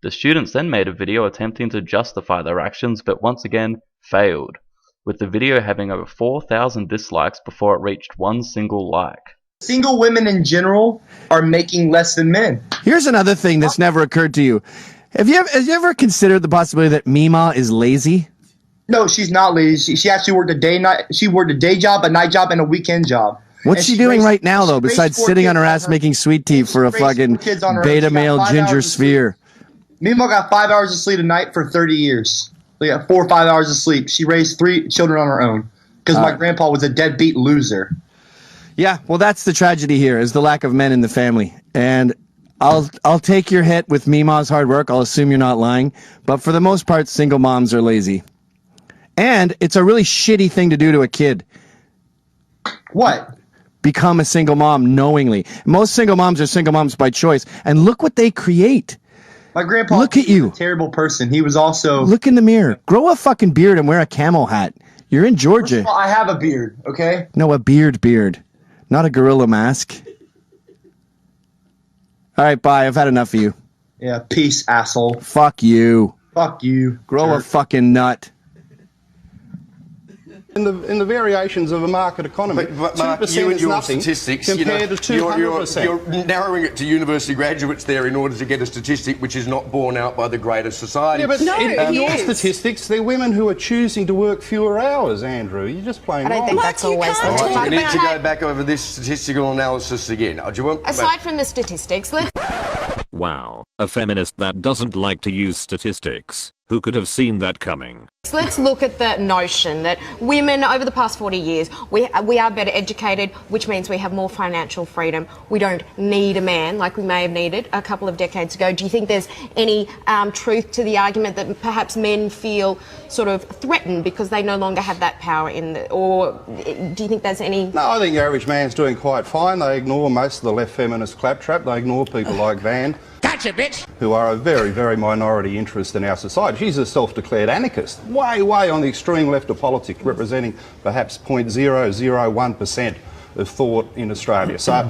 The students then made a video attempting to justify their actions, but once again failed, with the video having over 4,000 dislikes before it reached one single like. Single women in general are making less than men. Here's another thing that's never occurred to you. Have you ever considered the possibility that Mima is lazy? No, she's not lazy. She actually worked a day job, a night job, and a weekend job. What's she doing right now, though, besides sitting on her ass making sweet tea for a fucking beta male ginger sphere? Mima got 5 hours of sleep a night for 30 years. She got 4 or 5 hours of sleep. She raised 3 children on her own because my grandpa was a deadbeat loser. Yeah, well, that's the tragedy here, is the lack of men in the family. And I'll take your hit with Mima's hard work. I'll assume you're not lying. But for the most part, single moms are lazy. And it's a really shitty thing to do to a kid. What? Become a single mom knowingly. Most single moms are single moms by choice. And look what they create. My grandpa Look at you. was a terrible person. He was also... Look in the mirror. Grow a fucking beard and wear a camel hat. You're in Georgia. First of all, I have a beard, okay? No, a beard. Not a gorilla mask. All right, bye. I've had enough of you. Yeah, peace, asshole. Fuck you. Fuck you. Grow a fucking nut. In the variations of a market economy, but Mark, 2% you and is your nothing statistics, compared to 200%. You're narrowing it to university graduates there in order to get a statistic which is not borne out by the greater society. Yeah, but in your statistics, they're women who are choosing to work fewer hours, Andrew. You're just playing wrong. I don't think that's always the case. We need to go back over this statistical analysis again. Aside from the statistics, let's... Wow, a feminist that doesn't like to use statistics. Who could have seen that coming? So let's look at the notion that women over the past 40 years, we are better educated, which means we have more financial freedom. We don't need a man like we may have needed a couple of decades ago. Do you think there's any truth to the argument that perhaps men feel sort of threatened because they no longer have that power or do you think there's any... No, I think the average man's doing quite fine. They ignore most of the left feminist claptrap. They ignore people like Van. Gotcha, bitch! Who are a very, very minority interest in our society. She's a self-declared anarchist, way on the extreme left of politics, representing perhaps 0.001% of thought in Australia. So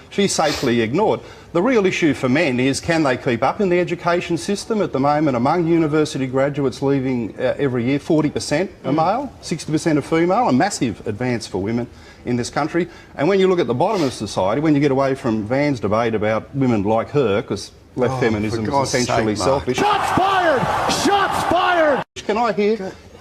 she's safely ignored. The real issue for men is, can they keep up in the education system? At the moment, among university graduates leaving every year, 40% are male, 60% are female, a massive advance for women in this country. And when you look at the bottom of society, when you get away from Van's debate about women like her, because left feminism is essentially selfish. Shots fired! Shots fired!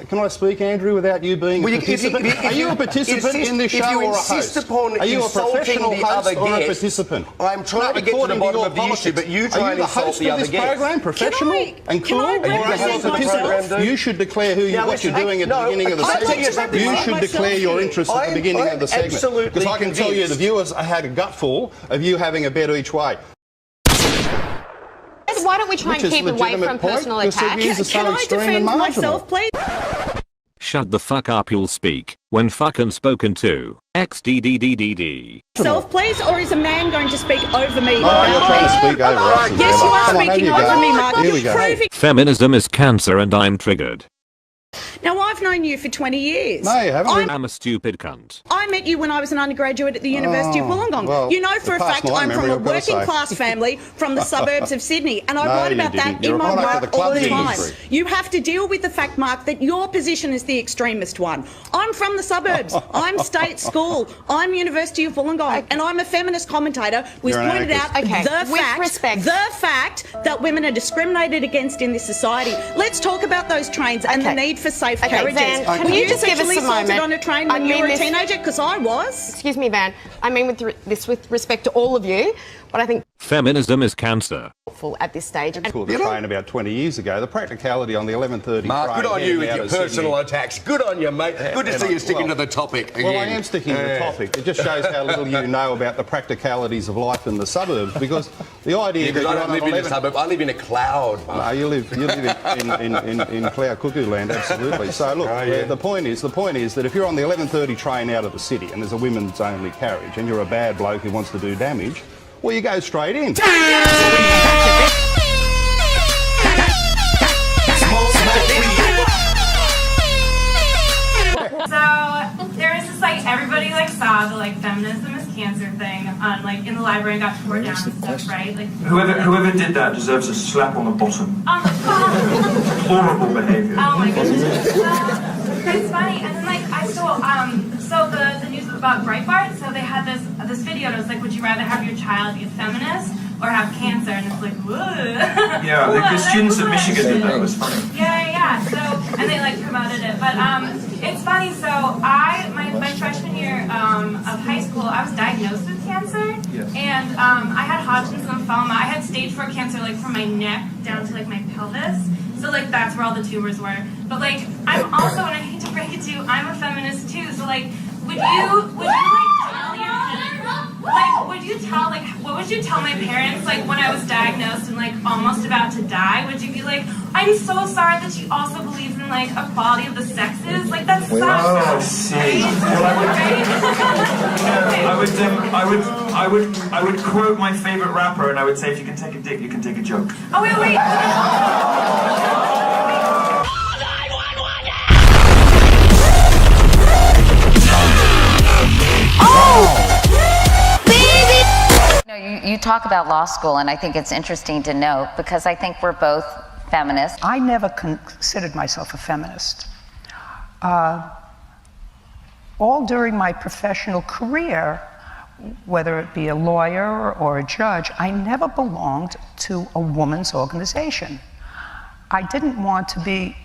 Can I speak, Andrew, without you being a participant? Are you a participant in this show or a host? Are you a professional host or a participant? I'm trying to get to the bottom of the issue, but you try and insult the other guest. Are you the host of this program, professional and cool? You should declare what you're doing at the beginning of the segment. You should declare your interest at the beginning of the segment. Because I can tell you the viewers had a gutful of you having a bet each way. Why don't we try and keep away from personal attacks? Can I defend myself, please? Shut the fuck up, you'll speak when fucking spoken to. XDDDDD. Self, please, or is a man going to speak over me? Oh, you're trying to speak over us. Yes, you are speaking over me, Mark. You're proving... Feminism is cancer and I'm triggered. Now, I've known you for 20 years. No, you haven't. I'm a stupid cunt. I met you when I was an undergraduate at the University of Wollongong. Well, you know for a fact I'm from a working class family from the suburbs of Sydney, and I write about that in my work all the time. You have to deal with the fact, Mark, that your position is the extremist one. I'm from the suburbs. I'm state school. I'm University of Wollongong, and I'm a feminist commentator who's pointed out the fact that women are discriminated against in this society. Let's talk about those trains and the need for safe carriages. Van, can you just give us a moment? On a train when you were a teenager? Because I was. Excuse me, Van. I mean this with respect to all of you, but I think feminism is cancer. At this stage. The train about 20 years ago, the practicality on the 11:30 Mark, train. good on you with your personal attacks. Good on you, mate. Good to see you sticking to the topic again. Well, I am sticking to the topic. It just shows how little you know about the practicalities of life in the suburbs, because the idea that I don't live in a suburb, I live in a cloud, Mark. No, you live in cloud cuckoo land, absolutely. So look, the point is that if you're on the 11:30 train out of the city and there's a women's only carriage and you're a bad bloke who wants to do damage, well, you go straight in. So there was this everybody saw the feminism is cancer thing on in the library and got tore down and stuff, right? Whoever did that deserves a slap on the bottom. Oh my god. Horrible behaviour. Oh my goodness. It's funny, and then I saw so the news about Breitbart, so they had this video and it was would you rather have your child be a feminist or have cancer? And it's whoa. Yeah, the students at Michigan did that. It was funny. Yeah. So and they promoted it, but it's funny. So my freshman year of high school, I was diagnosed with cancer, and I had Hodgkin's lymphoma. I had stage 4 cancer from my neck down to my pelvis. So that's where all the tumors were. But I'm also, and I hate to break it to you, I'm a feminist too. So would you tell your what would you tell my parents when I was diagnosed and almost about to die? Would you be I'm so sorry that you also believe in equality of the sexes? That's sucks. Oh, I see. Well, I would quote my favorite rapper, and I would say, if you can take a dick, you can take a joke. Oh, wait. You talk about law school, and I think it's interesting to note because I think we're both feminists. I never considered myself a feminist. All during my professional career, whether it be a lawyer or a judge, I never belonged to a woman's organization. I didn't want to be,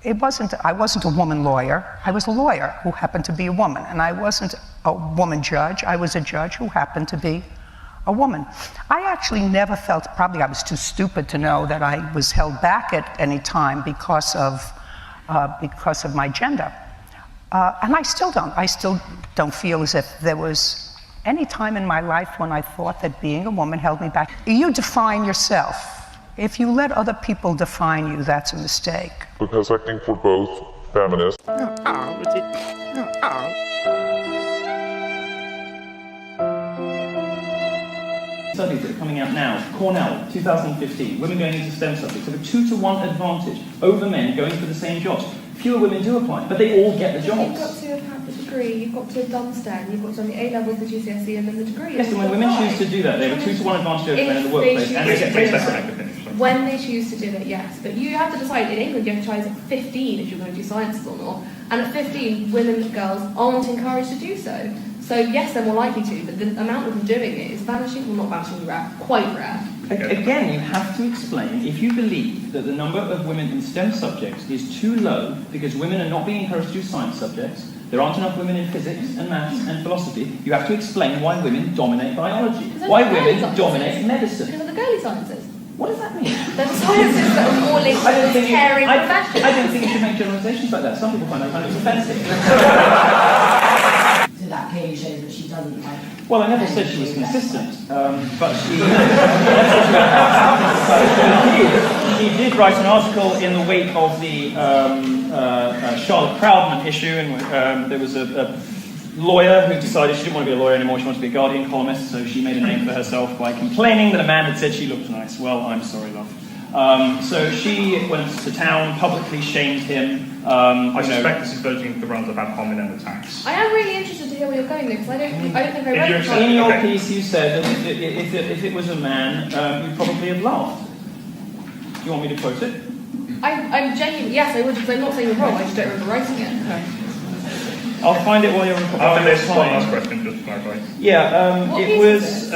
I wasn't a woman lawyer. I was a lawyer who happened to be a woman, and I wasn't a woman judge. I was a judge who happened to be a woman. I actually never felt, probably I was too stupid to know that I was held back at any time because of my gender. And I still don't feel as if there was any time in my life when I thought that being a woman held me back. You define yourself. If you let other people define you, that's a mistake. Because I think we're both feminists. Studies that are coming out now, Cornell, 2015, women going into STEM subjects have a 2-to-1 advantage over men going for the same jobs. Fewer women do apply, but they all get the jobs. You've got to have had the degree, you've got to have done STEM, you've got to have the A-levels, the GCSE, and then the degree. Yes, and when women choose to do that, they have a 2-to-1 advantage over men in the workplace, and they get paid less than academics. When they choose to do it, yes. But you have to decide, in England, you have to choose at 15 if you're going to do sciences or not. And at 15, women and girls aren't encouraged to do so. So yes, they're more likely to, but the amount of them doing it is vanishing, well, not vanishing, rare, quite rare. Again, you have to explain, if you believe that the number of women in STEM subjects is too low because women are not being encouraged to do science subjects, there aren't enough women in physics and maths and philosophy, you have to explain why women dominate biology, why women dominate medicine. Because of the girly sciences. What does that mean? They're the sciences that are more linked to caring professions. I don't think you should make generalisations like that. Some people find that kind of offensive. So that clearly shows that she doesn't like. Well, I never said she was consistent, but she did write an article in the wake of the Charlotte Proudman issue, and there was a lawyer who decided she didn't want to be a lawyer anymore, she wanted to be a Guardian columnist, so she made a name for herself by complaining that a man had said she looked nice. Well, I'm sorry, love. So she went to town, publicly shamed him. I suspect this is verging the realms of ad hominem attacks. I am really interested to hear where you're going there, because I don't think I read it. In your piece, you said that if it was a man, you'd probably have laughed. Do you want me to quote it? I'm genuinely, yes, I would, because I'm not saying you're wrong, I just don't remember writing it. Okay. I'll find it while you're After this, one last question, just to clarify. Yeah, it was,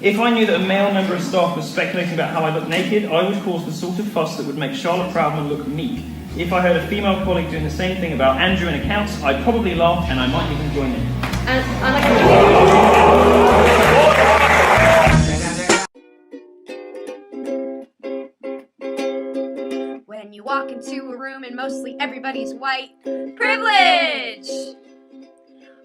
if I knew that a male member of staff was speculating about how I look naked, I would cause the sort of fuss that would make Charlotte Proudman look meek. If I heard a female colleague doing the same thing about Andrew in accounts, I'd probably laugh and I might even join in. When you walk into a room and mostly everybody's white, privilege!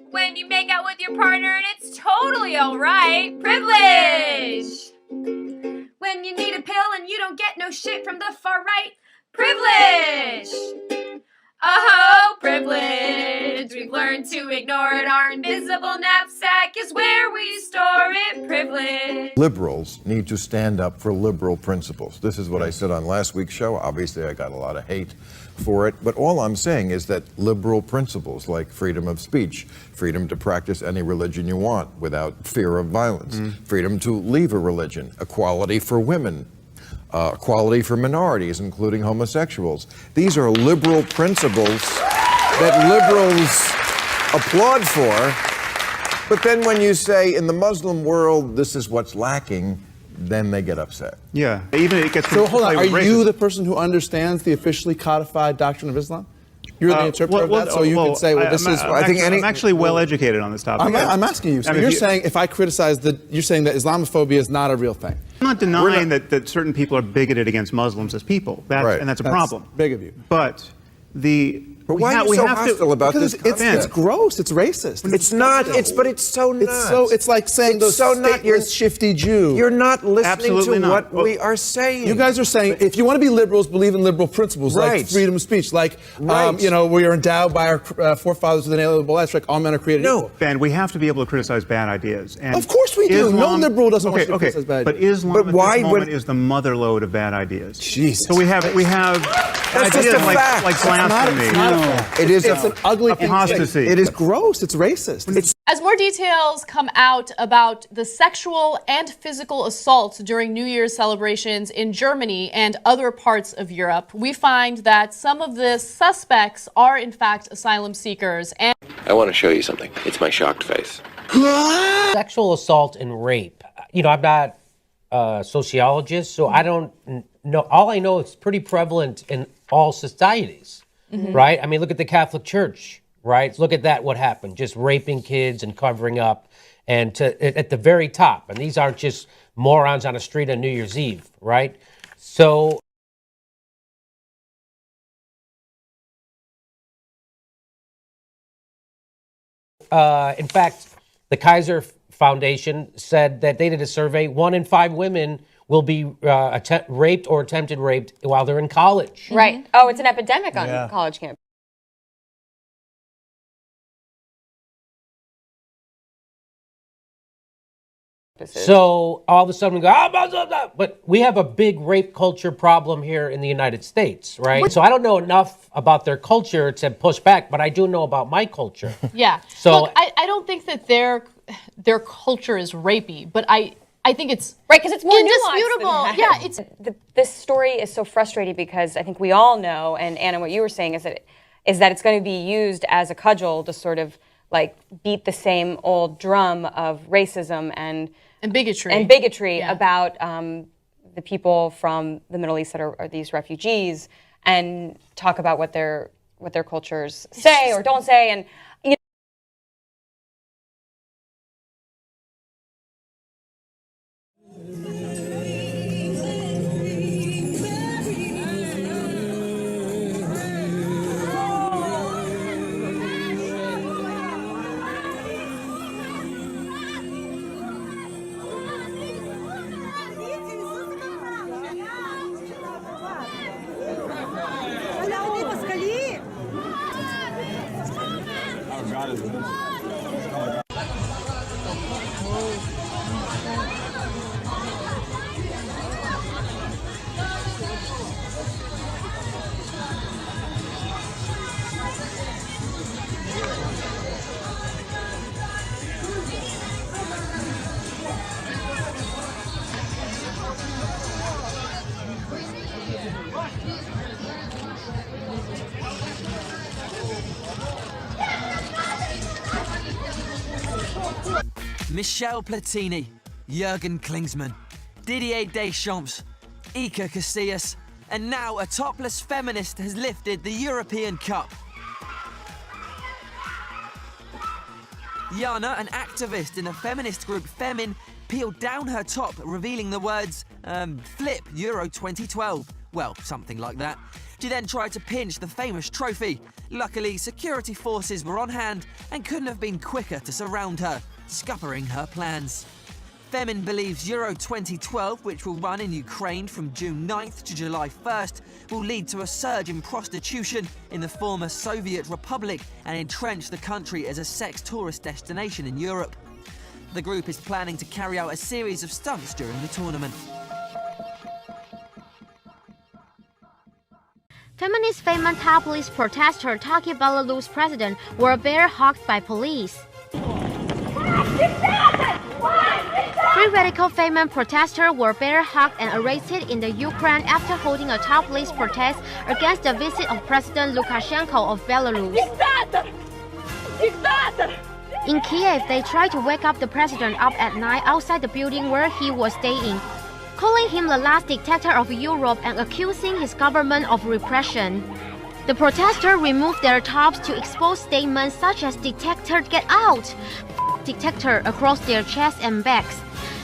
When you make out with your partner and it's totally alright, privilege! When you need a pill and you don't get no shit from the far right, privilege! Oh, privilege! We've learned to ignore it. Our invisible knapsack is where we store it. Privilege. Liberals need to stand up for liberal principles. This is what I said on last week's show. Obviously, I got a lot of hate for it, but all I'm saying is that liberal principles like freedom of speech, freedom to practice any religion you want without fear of violence, freedom to leave a religion, equality for women, equality for minorities, including homosexuals. These are liberal principles that liberals applaud for, but then when you say in the Muslim world this is what's lacking, then they get upset. Yeah, even it gets. So hold on, are you the person who understands the officially codified doctrine of Islam? You're the interpreter of that, so you can say, well, this is. I think I'm actually well educated on this topic. I'm asking you. So you're saying if I criticize you're saying that Islamophobia is not a real thing. I'm not denying that certain people are bigoted against Muslims as people, and that's a problem. Big of you. But the But why are you so hostile about this? It's gross. It's racist. It's not. But it's so not. It's like saying those stateless, shifty Jew. You're not listening to what we are saying. You guys are saying if you want to be liberals, believe in liberal principles like freedom of speech, like we are endowed by our forefathers with inalienable rights, like all men are created equal. Ben, we have to be able to criticize bad ideas. And of course we do. No liberal doesn't want to criticize bad ideas. But Islam at this moment is the motherlode of bad ideas. Jesus. So we have That's ideas just a fact. like blasphemy. It's an ugly apostasy. It is gross. It's racist. As more details come out about the sexual and physical assaults during New Year's celebrations in Germany and other parts of Europe, we find that some of the suspects are in fact asylum seekers. And I want to show you something. It's my shocked face. Sexual assault and rape. You know, I'm not a sociologist, so I don't know. All I know is pretty prevalent in all societies. Right? I mean, look at the Catholic Church, right? Look at that, what happened. Just raping kids and covering up and at the very top. And these aren't just morons on a street on New Year's Eve, right? So in fact, the Kaiser Foundation said that they did a survey. 1 in 5 women will be raped or attempted raped while they're in college. Right. Oh, it's an epidemic on college campuses. So all of a sudden we go, but we have a big rape culture problem here in the United States, right? So I don't know enough about their culture to push back, but I do know about my culture. Yeah. So look, I don't think that their culture is rapey, but I think it's right because it's more indisputable. Nuanced than Yeah, it's this story is so frustrating because I think we all know, and Anna, what you were saying is that it's going to be used as a cudgel to sort of like beat the same old drum of racism and bigotry about the people from the Middle East that are these refugees, and talk about what their cultures say or don't say, and Michel Platini, Jurgen Klinsmann, Didier Deschamps, Iker Casillas, and now a topless feminist has lifted the European Cup. Jana, an activist in the feminist group Femin, peeled down her top, revealing the words, flip Euro 2012. Well, something like that. She then tried to pinch the famous trophy. Luckily, security forces were on hand and couldn't have been quicker to surround her, scuppering her plans. Femin believes Euro 2012, which will run in Ukraine from June 9th to July 1st, will lead to a surge in prostitution in the former Soviet Republic and entrench the country as a sex tourist destination in Europe. The group is planning to carry out a series of stunts during the tournament. Feminist famous topless protester talking Belarus president were bear hugged by police. Free radical famous protesters were bear hugged and arrested in the Ukraine after holding a topless protest against the visit of President Lukashenko of Belarus. In Kiev, they tried to wake up the president up at night outside the building where he was staying, calling him the last dictator of Europe and accusing his government of repression. The protesters removed their tops to expose statements such as "Dictator, get out!" "Dictator" across their chests and backs.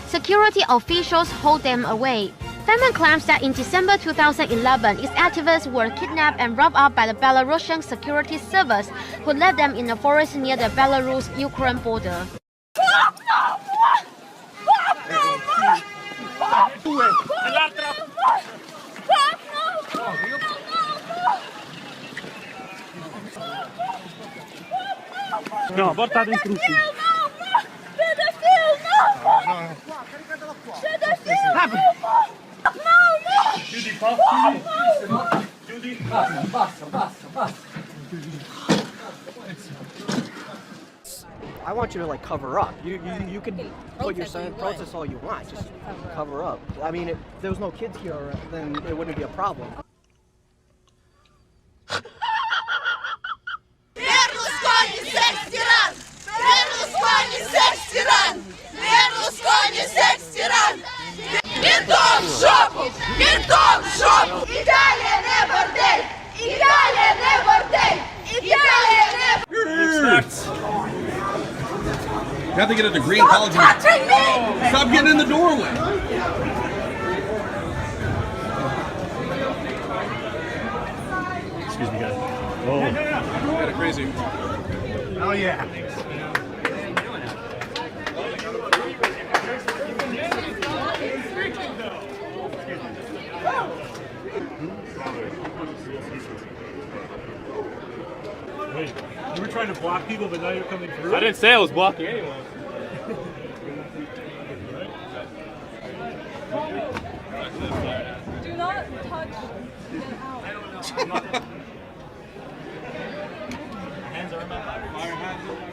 Security officials hold them away. Femin claims that in December 2011, its activists were kidnapped and robbed up by the Belarusian security service, who led them in a forest near the Belarus-Ukraine border. No, portate in trucchi. Chiudi qua, chiudi. Basta. I want you to like cover up. You can put your protest all you want. Just cover up. I mean, if there was no kids here, then it wouldn't be a problem. You have to get a degree in college. Stop getting in the doorway. Excuse me, guys. Oh. Kind of crazy. Oh, yeah. Wait, you were trying to block people, but now you're coming through? I didn't say I was blocking anyone. Do not touch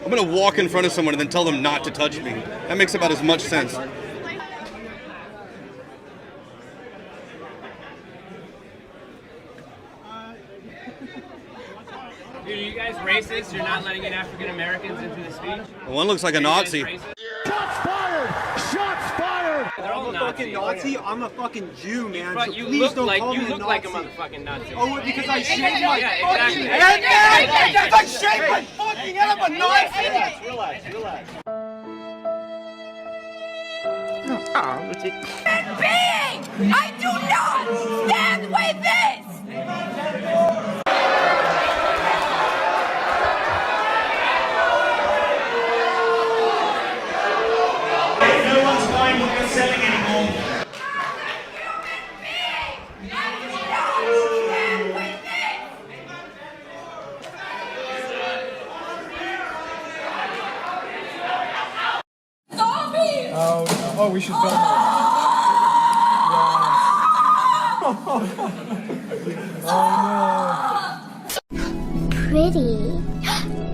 I'm gonna walk in front of someone and then tell them not to touch me. That makes about as much sense. Dude, are you guys racist? You're not letting in African Americans into the speech? One looks like a Nazi. Shots fired! Shots fired! I'm a fucking Nazi. I'm a fucking Jew, man. So you please look don't like call me you a look like a Nazi. motherfucking Nazi. Oh, because I shaved my exactly. head? I shaved my fucking head. I'm a Nazi. Relax. I do not stand with this! No one's buying what you're selling anymore. Oh, we should film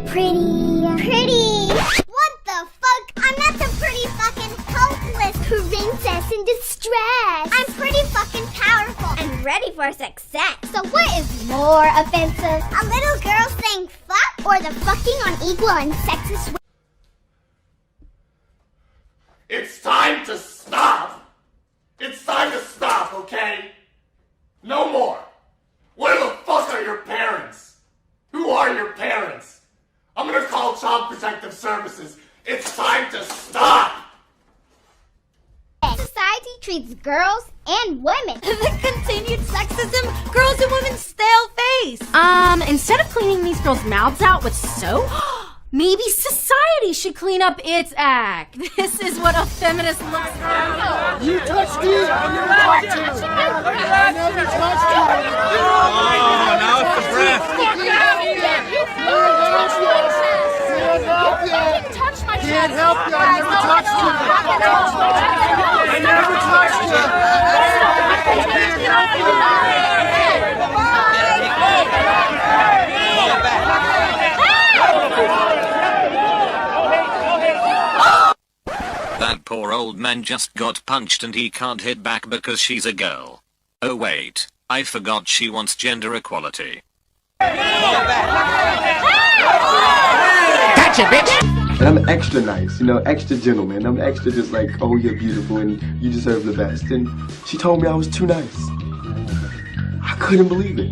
Pretty. What the fuck? I'm not some pretty fucking helpless princess in distress. I'm pretty fucking powerful and ready for success. So what is more offensive? A little girl saying fuck or the fucking unequal and sexist way? It's time to stop! It's time to stop, okay? No more! Where the fuck are your parents? Who are your parents? I'm gonna call Child Protective Services. It's time to stop! Society treats girls and women. The continued sexism, girls and women's stale face. Instead of cleaning these girls' mouths out with soap, maybe society should clean up its act. This is what a feminist looks like. You touched me. I never touched you. I never touched you. Oh, now it's the breath. Can't help you. I never touched you. I never touched you. Can't help That poor old man just got punched and he can't hit back because she's a girl. Oh wait, I forgot she wants gender equality. Gotcha, bitch! And I'm extra nice, you know, extra gentleman. I'm extra just like, oh, you're beautiful and you deserve the best. And she told me I was too nice. I couldn't believe it.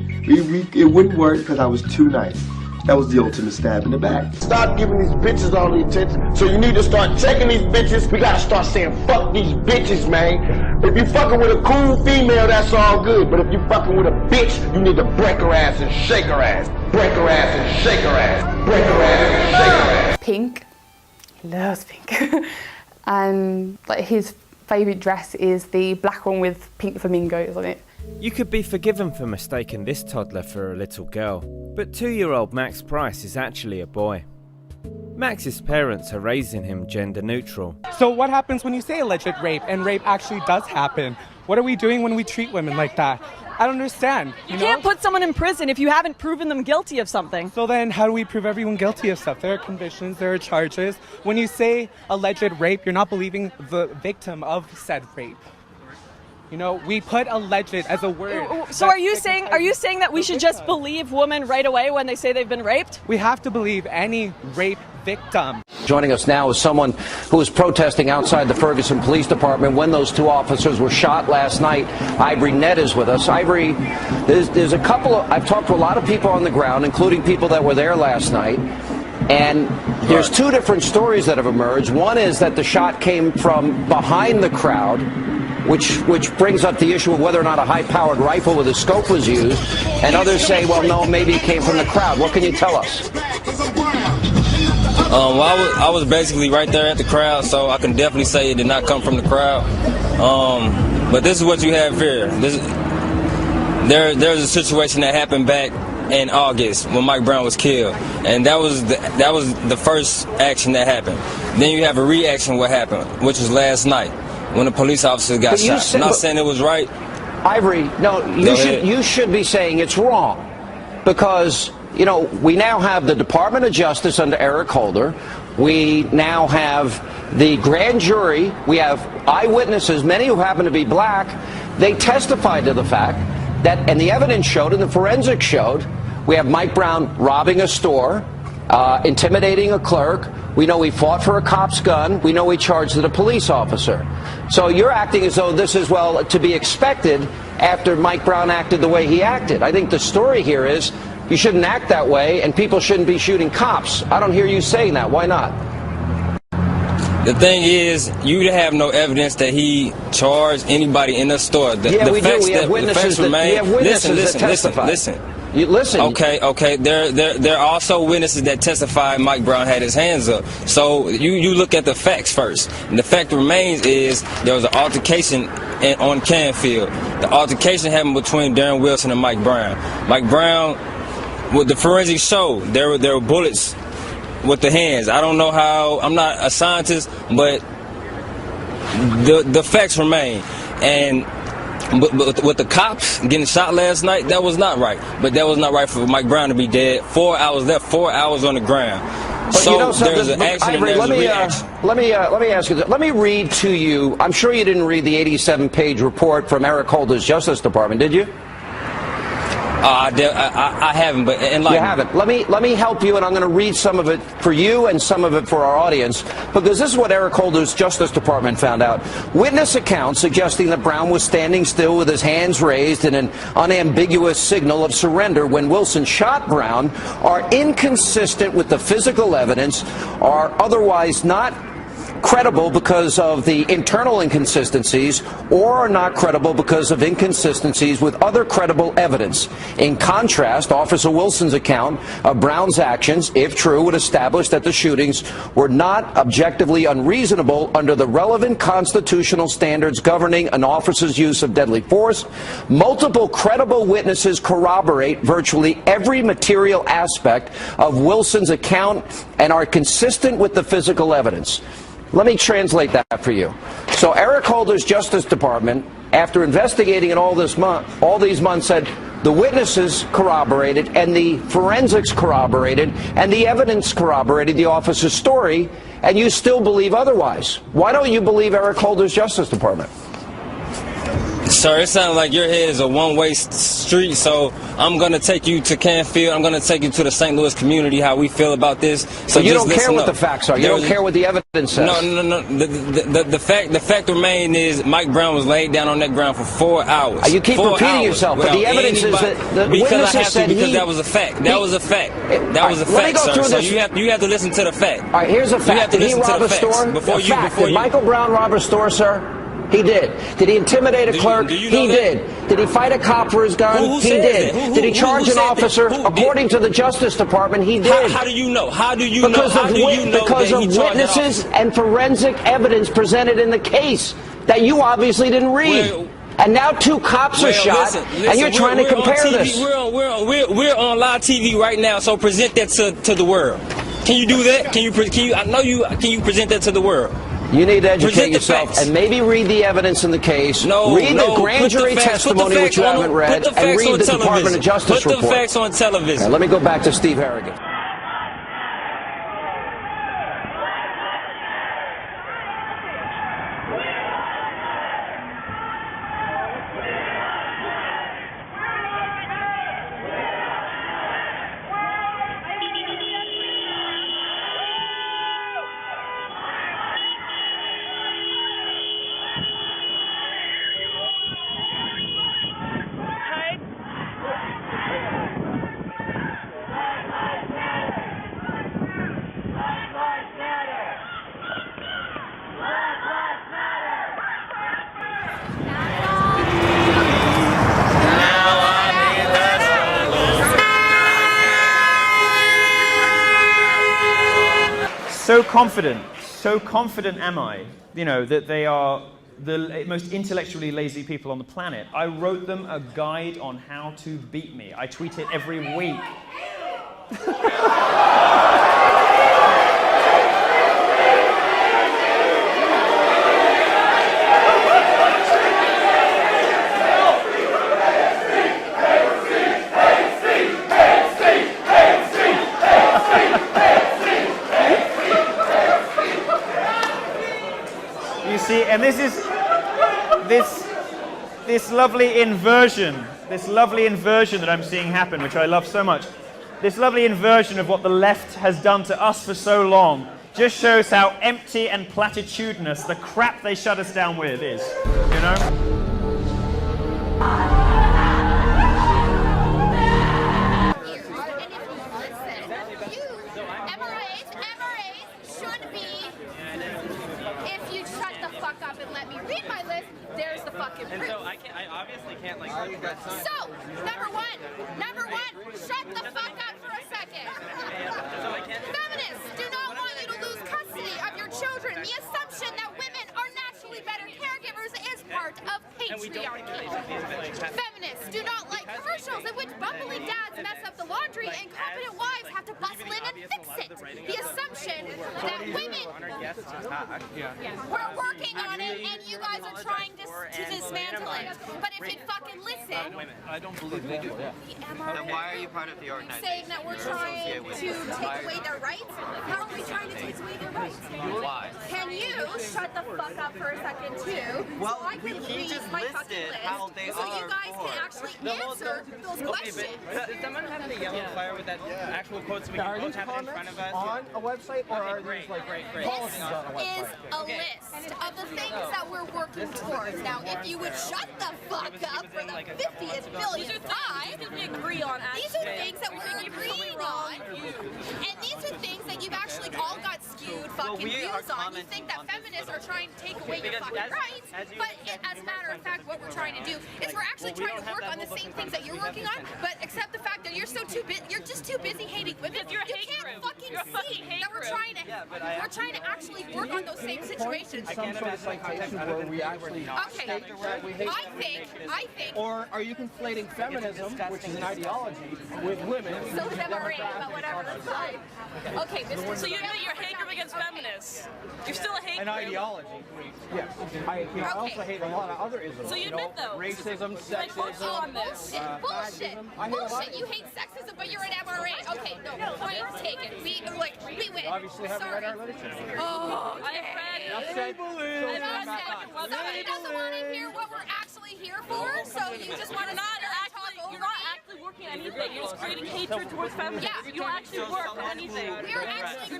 It wouldn't work because I was too nice. That was the ultimate stab in the back. Stop giving these bitches all the attention. So you need to start checking these bitches. We gotta start saying fuck these bitches, man. If you fucking with a cool female, that's all good. But if you fucking with a bitch, you need to break her ass and shake her ass. Break her ass and shake her ass. Break her ass and shake her ass. Pink. He loves pink. And like his favourite dress is the black one with pink flamingos on it. You could be forgiven for mistaking this toddler for a little girl, but 2-year-old Max Price is actually a boy. Max's parents are raising him gender neutral. So what happens when you say alleged rape and rape actually does happen? What are we doing when we treat women like that? I don't understand. You can't put someone in prison if you haven't proven them guilty of something. So then how do we prove everyone guilty of stuff? There are convictions, there are charges. When you say alleged rape, you're not believing the victim of said rape. You know, we put alleged as a word. So are you saying that we should just believe women right away when they say they've been raped? We have to believe any rape victim. Joining us now is someone who was protesting outside the Ferguson Police Department when those 2 officers were shot last night. Ivory Nett is with us. Ivory, there's a couple of, I've talked to a lot of people on the ground, including people that were there last night. And there's 2 different stories that have emerged. One is that the shot came from behind the crowd, which brings up the issue of whether or not a high-powered rifle with a scope was used. And others say, well, no, maybe it came from the crowd. What can you tell us? Well, I was basically right there at the crowd, so I can definitely say it did not come from the crowd. But this is what you have here. There's a situation that happened back in August when Mike Brown was killed, and that was the first action that happened. Then you have a reaction what happened, which was last night when the police officer got shot. I'm not saying it was right. Ivory, no, you should be saying it's wrong, because you know we now have the Department of Justice under Eric Holder. We now have the grand jury. We have eyewitnesses, many who happen to be black. They testified to the fact that, and the evidence showed, and the forensics showed, we have Mike Brown robbing a store, intimidating a clerk. We know he fought for a cop's gun. We know he charged at a police officer. So you're acting as though this is, well, to be expected after Mike Brown acted the way he acted. I think the story here is you shouldn't act that way and people shouldn't be shooting cops. I don't hear you saying that. Why not? The thing is, you have no evidence that he charged anybody in the store. We do. We have witnesses that testify. Listen. Okay. There are also witnesses that testify Mike Brown had his hands up. So you look at the facts first. And the fact remains is there was an altercation on Canfield. The altercation happened between Darren Wilson and Mike Brown. Mike Brown, with the forensics showed, there were bullets with the hands. I don't know how, I'm not a scientist, but the facts remain. And but with the cops getting shot last night, that was not right. But that was not right for Mike Brown to be dead. 4 hours left, 4 hours on the ground. But so you know there's an action and there's a reaction. Let me ask you this. Let me read to you. I'm sure you didn't read the 87-page report from Eric Holder's Justice Department, did you? I haven't, but enlighten. You haven't. Let me help you, and I'm going to read some of it for you and some of it for our audience, because this is what Eric Holder's Justice Department found out. Witness accounts suggesting that Brown was standing still with his hands raised in an unambiguous signal of surrender when Wilson shot Brown are inconsistent with the physical evidence, are otherwise not credible because of the internal inconsistencies, or are not credible because of inconsistencies with other credible evidence. In contrast, Officer Wilson's account of Brown's actions, if true, would establish that the shootings were not objectively unreasonable under the relevant constitutional standards governing an officer's use of deadly force. Multiple credible witnesses corroborate virtually every material aspect of Wilson's account and are consistent with the physical evidence. Let me translate that for you. So Eric Holder's Justice Department, after investigating it all these months, said the witnesses corroborated and the forensics corroborated and the evidence corroborated the officer's story, and you still believe otherwise. Why don't you believe Eric Holder's Justice Department? Sir, it sounds like your head is a one-way street, so I'm going to take you to Canfield. I'm going to take you to the St. Louis community, how we feel about this. So you don't care what up. the facts are. You don't care what the evidence says. No. The fact remains is Mike Brown was laid down on that ground for 4 hours. You keep repeating yourself, but the evidence is that the witnesses said because that was a fact. That was a fact. That was a fact, sir. So you have to listen to the fact. All right, here's a fact. Did he rob a store? Did Michael Brown rob a store, sir? He did. Did he intimidate a clerk? He did. Did he fight a cop for his gun? He did. Did he charge an officer? According to the Justice Department, he did. How do you know? How do you know? Because of witnesses and forensic evidence presented in the case that you obviously didn't read. And now 2 cops are shot, and you're trying to compare this. We're on live TV right now, so present that to the world. Can you do that? Can you? I know you. Can you present that to the world? You need to educate yourself and maybe read the evidence in the case. Read the grand jury testimony, which you haven't read, and read the Department of Justice report. Put the facts on television. Right, let me go back to Steve Harrigan. So confident am I, that they are the most intellectually lazy people on the planet. I wrote them a guide on how to beat me. I tweet it every week. And this is this lovely inversion that I'm seeing happen, which I love so much. This lovely inversion of what the left has done to us for so long just shows how empty and platitudinous the crap they shut us down with is, So, number one, shut the fuck up for a second. Feminists do not want you to lose custody of your children. The assumption that women are naturally better caregivers is part of patriarchy. Feminists do not like commercials in which bumbling dads mess up the laundry and competent wives have to bustle in and fix it. The assumption that women... We're working on it and you guys are trying to dismantle it. But if you'd fucking listen... I don't believe they do. Then why are you part of the organization? Saying that we're trying to take away their rights? How are we trying to take away their rights? Why? Can you shut the fuck up for a second too? Well, so I can read my fucking list so you guys can actually answer those questions. Does someone have the yellow flyer with that actual quote so we can both have it in front of us? On a website or are these like This is a list of the things that we're working towards. Now, if you would shut the fuck up for the 50th billionth time, these are things that we're agreeing on, and these are things that you've actually all got skewed fucking views on. You think that feminists are trying to take away your fucking rights, but as a matter of fact, what we're trying to do is we're actually trying to work on the same things that you're working on, but accept the fact that you're just too busy hating women. You can't fucking see that we're trying to actually work on those same situations. Some sort of citation where we actually state that we hate I think. Or are you conflating feminism, which is an ideology, with women? So is MRA, but whatever, that's fine. Okay, so you're a hate group against feminists. You're still a hate an group. ideology. Yes. I also hate a lot of other isms. So you admit those. Racism, sexism. Bullshit. You hate sexism, but you're an MRA. Okay, no, point taken. We win. Obviously haven't read our literature. Oh, I've read Somebody doesn't want to hear what we're actually here for. just want to you're not actually working on anything. You're just creating hatred towards feminism. Yeah, you don't actually work on anything. You're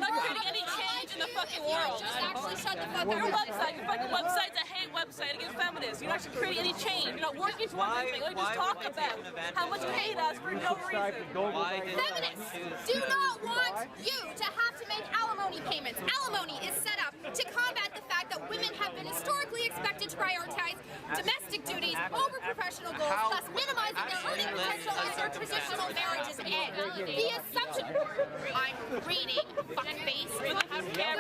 not creating any change in the fucking world. Just actually shut the fuck up. Your fucking website's a hate website against feminists. You're not actually creating any change. You're not working towards anything. You just talk about how much you hate us for no reason. Feminists do not want you to have to make alimony payments. Alimony is set up to combat the fact that women have been historically expected to prioritize domestic duties over professional goals, thus minimizing their earning potential as their traditional marriages end. The assumption... I'm reading, fucking face. I'm trying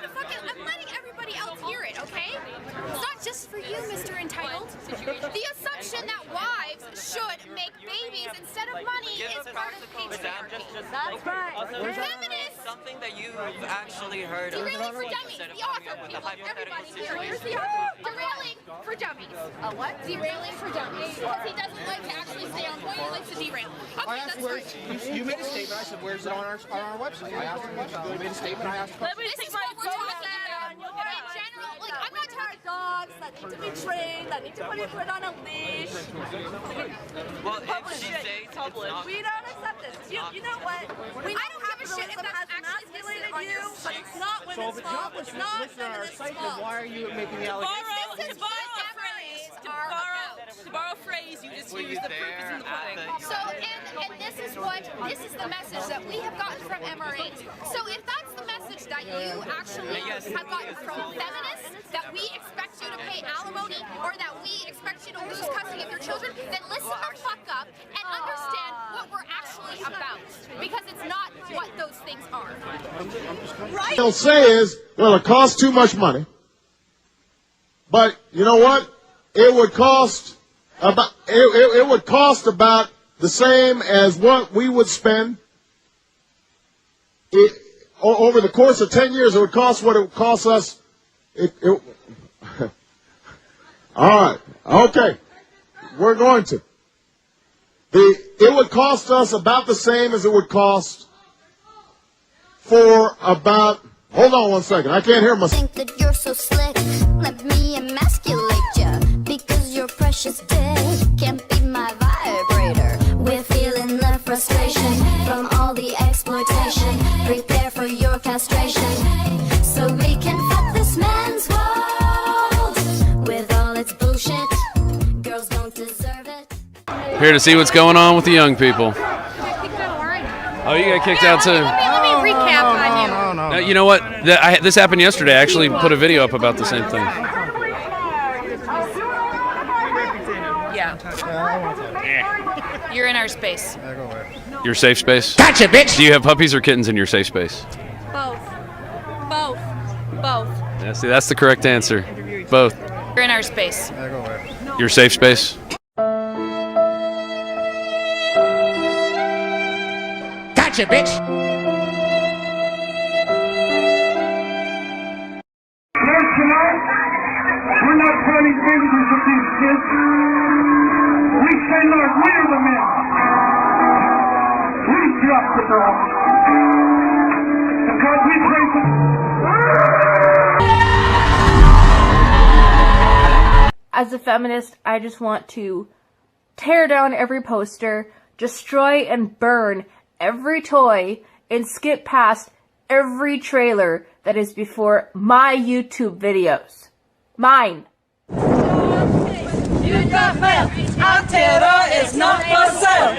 to fucking... I'm letting everybody else hear it, okay? It's not just for you, Mr. Entitled. The assumption that wives should make babies instead of money is part of patriarchy. That's right. Feminists... Something that you've actually heard of. Derailing for dummies. The author, people, everybody here. Here's the author. Derailing for dummies. A what? Derailing for dummies. Because he doesn't like to actually stay on point. He likes to derail. Okay, that's fine. You made a statement. I said, where's it on our website? I asked a question. You made a statement. I asked a question. This is what we're talking about. In general, like, I'm not talking dogs that need to be trained, that need to be put on a leash. Well, Publish it. Publish. We don't accept this. You know what? I don't give a shit if that's emasculated you, but it's not women's fault. It's not feminists' fault. Why are you making the allegation? To borrow a phrase you just used, the proof is in the pudding. So, and this is the message that we have gotten from MRAs. So if that's the message that you actually have gotten from feminists, that we expect you to pay alimony, or that we expect you to lose custody of your children, then listen the fuck up and understand what we're actually about. Because it's not what those things are. What they'll say is, well, it costs too much money. But you know what? It would cost about the same as what we would spend over the course of 10 years. It would cost what it would cost us. All right, okay, we're going to. It would cost us about the same as it would cost for about. Hold on one second, I can't hear myself. Think that you're so slick. Let me emasculate you because your precious dick can't be my vibrator. We're feeling the frustration from all the exploitation. Prepare for your castration so we can fuck this man's world with all its bullshit. Girls don't deserve it. Here to see what's going on with the young people. Oh, you got kicked out too. Let me recap on you. No. You know what? This happened yesterday. I actually put a video up about the same thing. Yeah. You're in our space. Your safe space? Gotcha, bitch! Do you have puppies or kittens in your safe space? Both. Both. Both. Yeah, see, that's the correct answer. Both. You're in our space. Your safe space? Gotcha, bitch! We're not turning fingers at these kids. We say, Lord, we're the men. We drop the ball. Because we pray for... As a feminist, I just want to tear down every poster, destroy and burn every toy, and skip past every trailer that is before my YouTube videos. Mine. You got mail. Our terror is not for sale.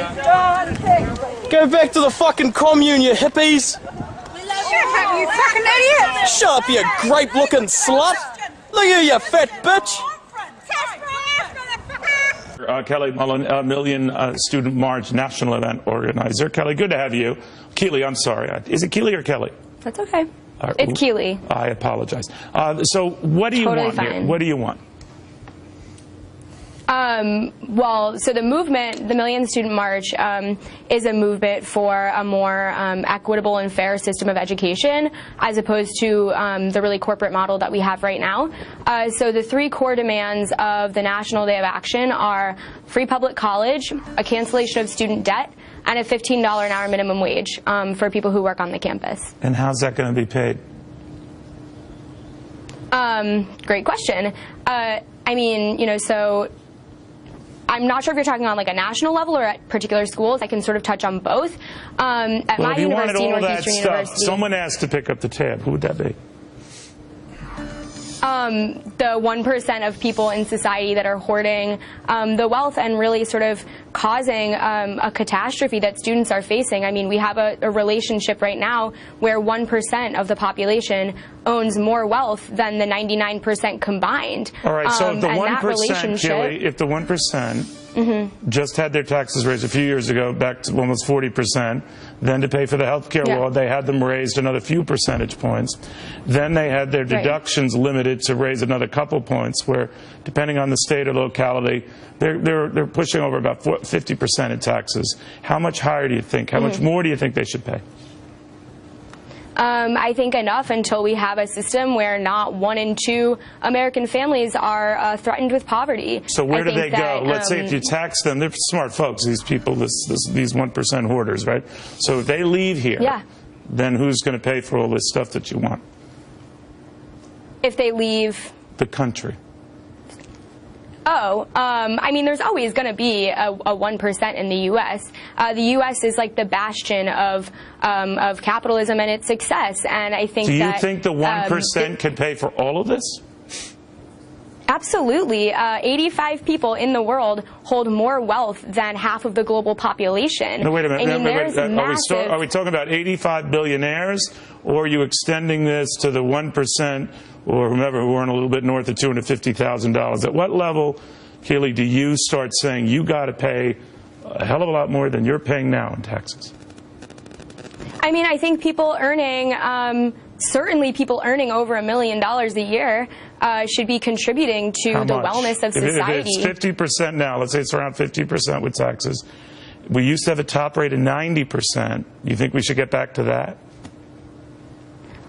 Go back to the fucking commune, you hippies. Shut up, you fucking idiot. Shut up, you grape-looking slut. Look at you, fat bitch. Kelly Mullen, Million Student March National Event Organizer. Kelly, good to have you. Keely, I'm sorry. Is it Keely or Kelly? That's okay. It's Keely. I apologize. So what do you Totally want here? fine. What do you want? Well, so the movement, the Million Student March, is a movement for a more equitable and fair system of education, as opposed to the really corporate model that we have right now. So the three core demands of the National Day of Action are free public college, a cancellation of student debt, and a $15 an hour minimum wage for people who work on the campus. And how's that going to be paid? Great question. I mean, you know, so I'm not sure if you're talking on like a national level or at particular schools. I can sort of touch on both. At Well, my if you wanted university, all that Northeastern stuff, University, someone asked to pick up the tab. Who would that be? the 1% of people in society that are hoarding the wealth and really sort of causing a catastrophe that students are facing. I mean, we have a relationship right now where 1% of the population owns more wealth than the 99% combined. All right, so if the and 1%, Keely, if the 1% just had their taxes raised a few years ago, back to almost 40%, then to pay for the health care law, they had them raised another few percentage points. Then they had their deductions limited to raise another couple points, where, depending on the state or locality, they're pushing over about 50% in taxes. How much higher do you think? How much more do you think they should pay? I think enough until we have a system where not 1 in 2 American families are threatened with poverty. So where do they go? Let's say if you tax them, they're smart folks, these people, these 1% hoarders, right? So if they leave here, then who's going to pay for all this stuff that you want? If they leave the country. I mean, there's always going to be a 1% in the U.S. The U.S. is like the bastion of capitalism and its success, and I think Do you that, think the 1% can pay for all of this? Absolutely. 85 people in the world hold more wealth than half of the global population. No, wait a minute. I mean, Are we talking about 85 billionaires, or are you extending this to the 1% or whomever who earn a little bit north of $250,000? At what level, Keely, do you start saying you got to pay a hell of a lot more than you're paying now in taxes? I mean, I think people earning, certainly people earning over $1 million a year should be contributing to the wellness of society. If it's 50% now, let's say it's around 50% with taxes. We used to have a top rate of 90%. You think we should get back to that?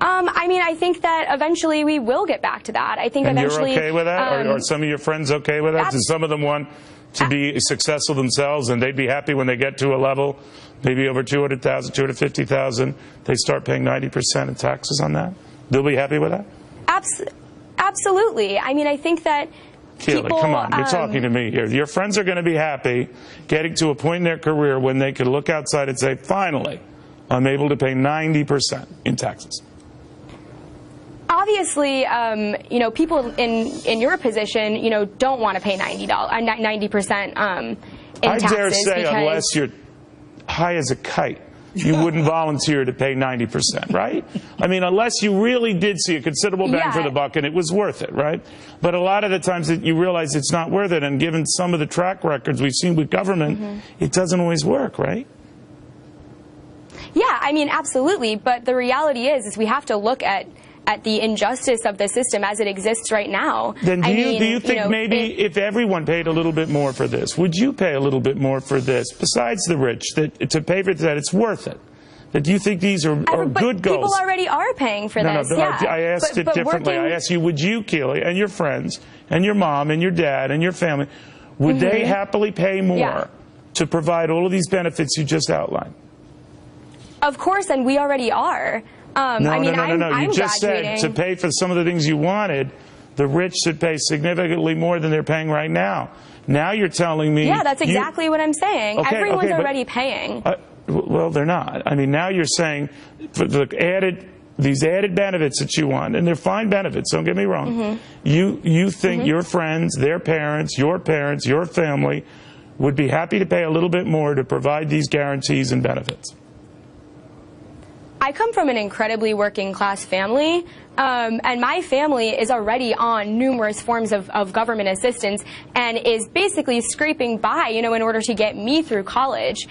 I mean, I think that eventually we will get back to that. I think eventually. You're okay with that? Are some of your friends okay with that? Do some of them want to be successful themselves, and they'd be happy when they get to a level, maybe over 200,000, 250,000, they start paying 90% in taxes on that? They'll be happy with that? Absolutely. I mean, I think that Keely, people, come on, you're talking to me here. Your friends are going to be happy getting to a point in their career when they can look outside and say, finally, I'm able to pay 90% in taxes. Obviously, you know, people in your position, you know, don't want to pay 90% in taxes. I dare say, unless you're high as a kite, you wouldn't volunteer to pay 90%, right? I mean, unless you really did see a considerable bang for the buck and it was worth it, right? But a lot of the times that you realize it's not worth it, and given some of the track records we've seen with government, it doesn't always work, right? Yeah, I mean, absolutely. But the reality is we have to look at the injustice of the system as it exists right now. Then do you think maybe if everyone paid a little bit more for this, would you pay a little bit more for this, besides the rich, that to pay for that it's worth it? That you think these are good goals? People already are paying for this. No, I asked it differently. I asked you, would you, Keely, and your friends, and your mom, and your dad, and your family, would they happily pay more to provide all of these benefits you just outlined? Of course, and we already are. No. You just said to pay for some of the things you wanted, the rich should pay significantly more than they're paying right now. Now you're telling me... Yeah, that's exactly what I'm saying. Everyone's already paying. Well, they're not. I mean, now you're saying for these added benefits that you want, and they're fine benefits, don't get me wrong. You think your friends, their parents, your family would be happy to pay a little bit more to provide these guarantees and benefits. I come from an incredibly working class family, and my family is already on numerous forms of government assistance and is basically scraping by, you know, in order to get me through college.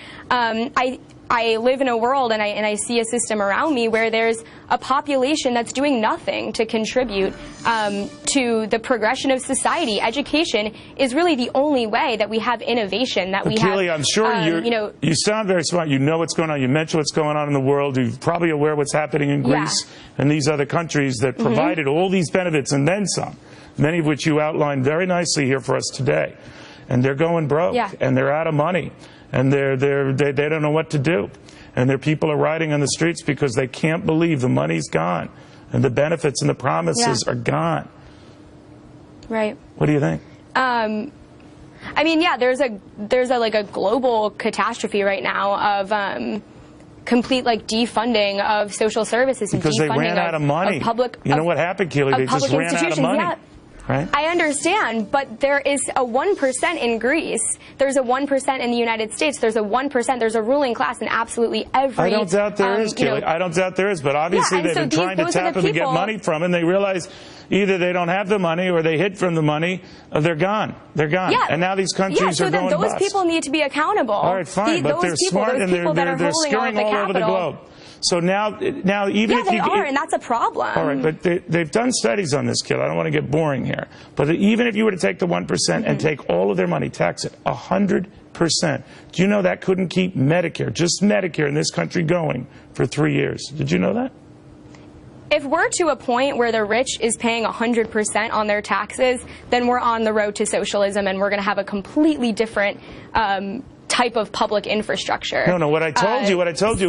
I live in a world and I see a system around me where there's a population that's doing nothing to contribute to the progression of society. Education is really the only way that we have innovation, that we have. Keely, I'm sure you sound very smart. You know what's going on. You mentioned what's going on in the world. You're probably aware what's happening in Greece and these other countries that provided all these benefits and then some, many of which you outlined very nicely here for us today. And they're going broke and they're out of money. And they don't know what to do. And their people are riding on the streets because they can't believe the money's gone. And the benefits and the promises are gone. Right. What do you think? I mean, yeah, there's a like a global catastrophe right now of complete like defunding of social services and because they defunding ran out of money. Of public, you know what happened, Keely? They just ran out of money. Yeah. Right? I understand, but there is a 1% in Greece. There's a 1% in the United States. There's a 1%. There's a ruling class in absolutely every. I don't doubt there is, Keely. I don't doubt there is, but obviously they've been trying to tap them to get money from, and they realize either they don't have the money or they hid from the money. They're gone. They're gone. Yeah. And now these countries are going bust. bust. Those people need to be accountable. All right, fine, but they're smart and they're scurrying all over the globe. So now even if they are, and that's a problem. All right, but they've done studies on this, kid. I don't want to get boring here. But even if you were to take the 1% and take all of their money, tax it 100%, do you know that couldn't keep Medicare, just Medicare in this country, going for 3 years? Did you know that? If we're to a point where the rich is paying 100% on their taxes, then we're on the road to socialism, and we're going to have a completely different type of public infrastructure. No. What I told you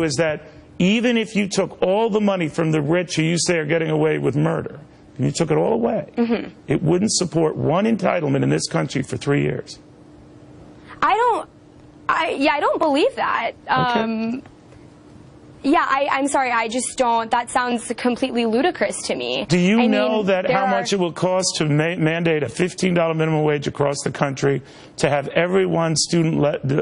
is that even if you took all the money from the rich who you say are getting away with murder, and you took it all away, it wouldn't support one entitlement in this country for 3 years. I don't believe that. Okay. Yeah, I'm sorry, I just don't. That sounds completely ludicrous to me. Do you know that how much it will cost to mandate a $15 minimum wage across the country, to have everyone's student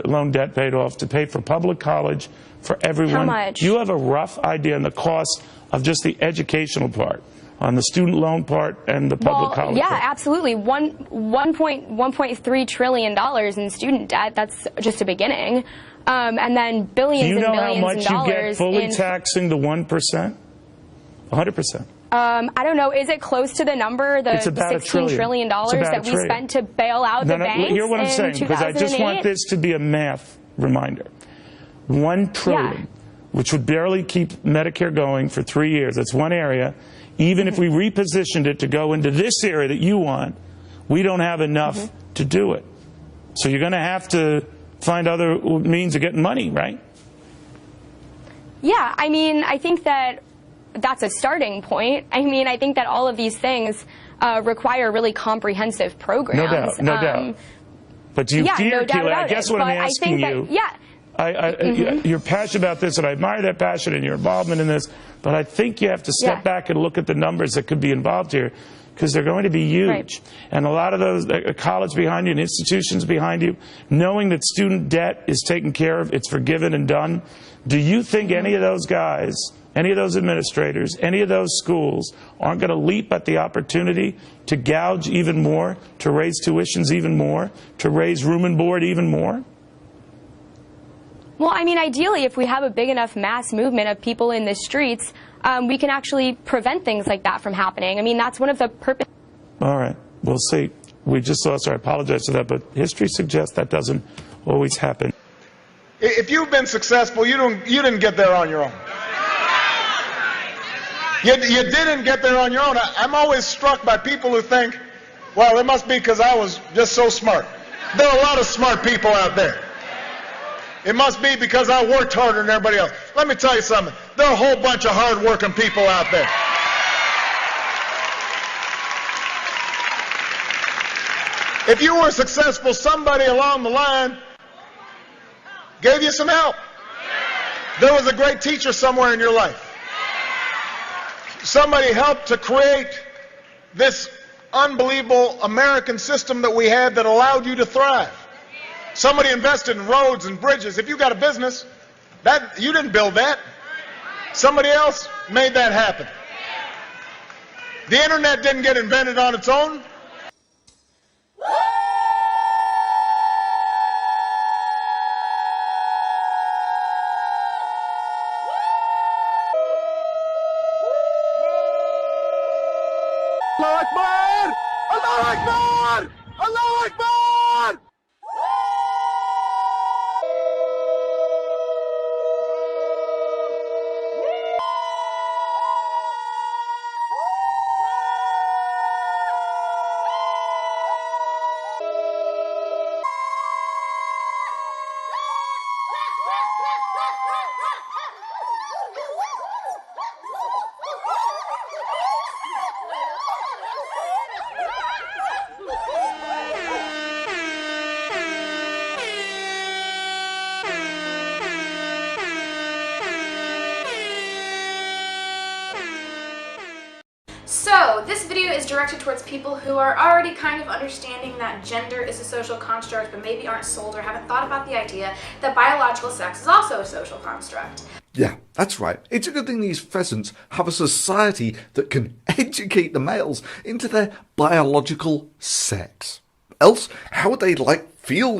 loan debt paid off, to pay for public college for everyone? How much? You have a rough idea on the cost of just the educational part, on the student loan part and the public college yeah, part? absolutely. $1.3 trillion in student debt. That's just a beginning. And then billions and billions of dollars. Do you know how much you get fully taxing the 1%? 100%. I don't know. Is it close to the number, the $16 trillion that we spent to bail out the banks? Hear what I'm saying, because I just want this to be a math reminder. $1 trillion, which would barely keep Medicare going for 3 years. That's one area. Even if we repositioned it to go into this area that you want, we don't have enough to do it. So you're going to have to find other means of getting money, right? Yeah, I mean, I think that that's a starting point. I mean, I think that all of these things require really comprehensive programs. No doubt. But do you fear, Keely? I guess what I'm asking you. You're passionate about this, and I admire that passion and your involvement in this, but I think you have to step back and look at the numbers that could be involved here, because they're going to be huge. Right. And a lot of those, a college behind you and institutions behind you, knowing that student debt is taken care of, it's forgiven and done, do you think any of those guys, any of those administrators, any of those schools aren't going to leap at the opportunity to gouge even more, to raise tuitions even more, to raise room and board even more? Well, I mean, ideally, if we have a big enough mass movement of people in the streets, we can actually prevent things like that from happening. I mean, that's one of the purposes. All right. We'll see. We just lost. I apologize for that, but history suggests that doesn't always happen. If you've been successful, you didn't get there on your own. You didn't get there on your own. I'm always struck by people who think, well, it must be because I was just so smart. There are a lot of smart people out there. It must be because I worked harder than everybody else. Let me tell you something. There are a whole bunch of hard-working people out there. If you were successful, somebody along the line gave you some help. There was a great teacher somewhere in your life. Somebody helped to create this unbelievable American system that we had that allowed you to thrive. Somebody invested in roads and bridges. If you got a business, you didn't build that. Somebody else made that happen. The internet didn't get invented on its own. Allahu Akbar! Allahu Akbar! Allahu Akbar! is directed towards people who are already kind of understanding that gender is a social construct, but maybe aren't sold or haven't thought about the idea that biological sex is also a social construct. Yeah, that's right. It's a good thing these pheasants have a society that can educate the males into their biological sex. Else, how would they, feel,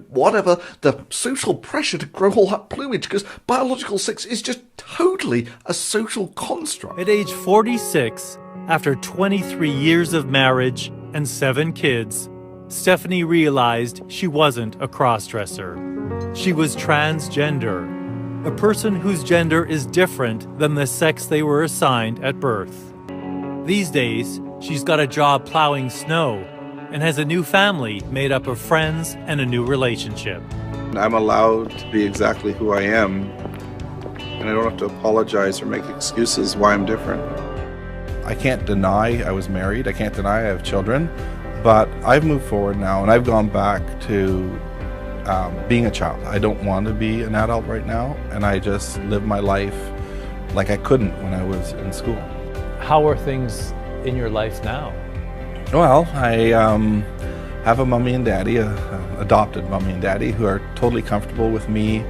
whatever, the social pressure to grow all that plumage? Because biological sex is just totally a social construct. At age 46, after 23 years of marriage and 7 kids, Stephanie realized she wasn't a crossdresser. She was transgender, a person whose gender is different than the sex they were assigned at birth. These days, she's got a job plowing snow and has a new family made up of friends and a new relationship. I'm allowed to be exactly who I am, and I don't have to apologize or make excuses why I'm different. I can't deny I was married, I can't deny I have children, but I've moved forward now and I've gone back to being a child. I don't want to be an adult right now, and I just live my life like I couldn't when I was in school. How are things in your life now? Well, I have a mummy and daddy, adopted mummy and daddy, who are totally comfortable with me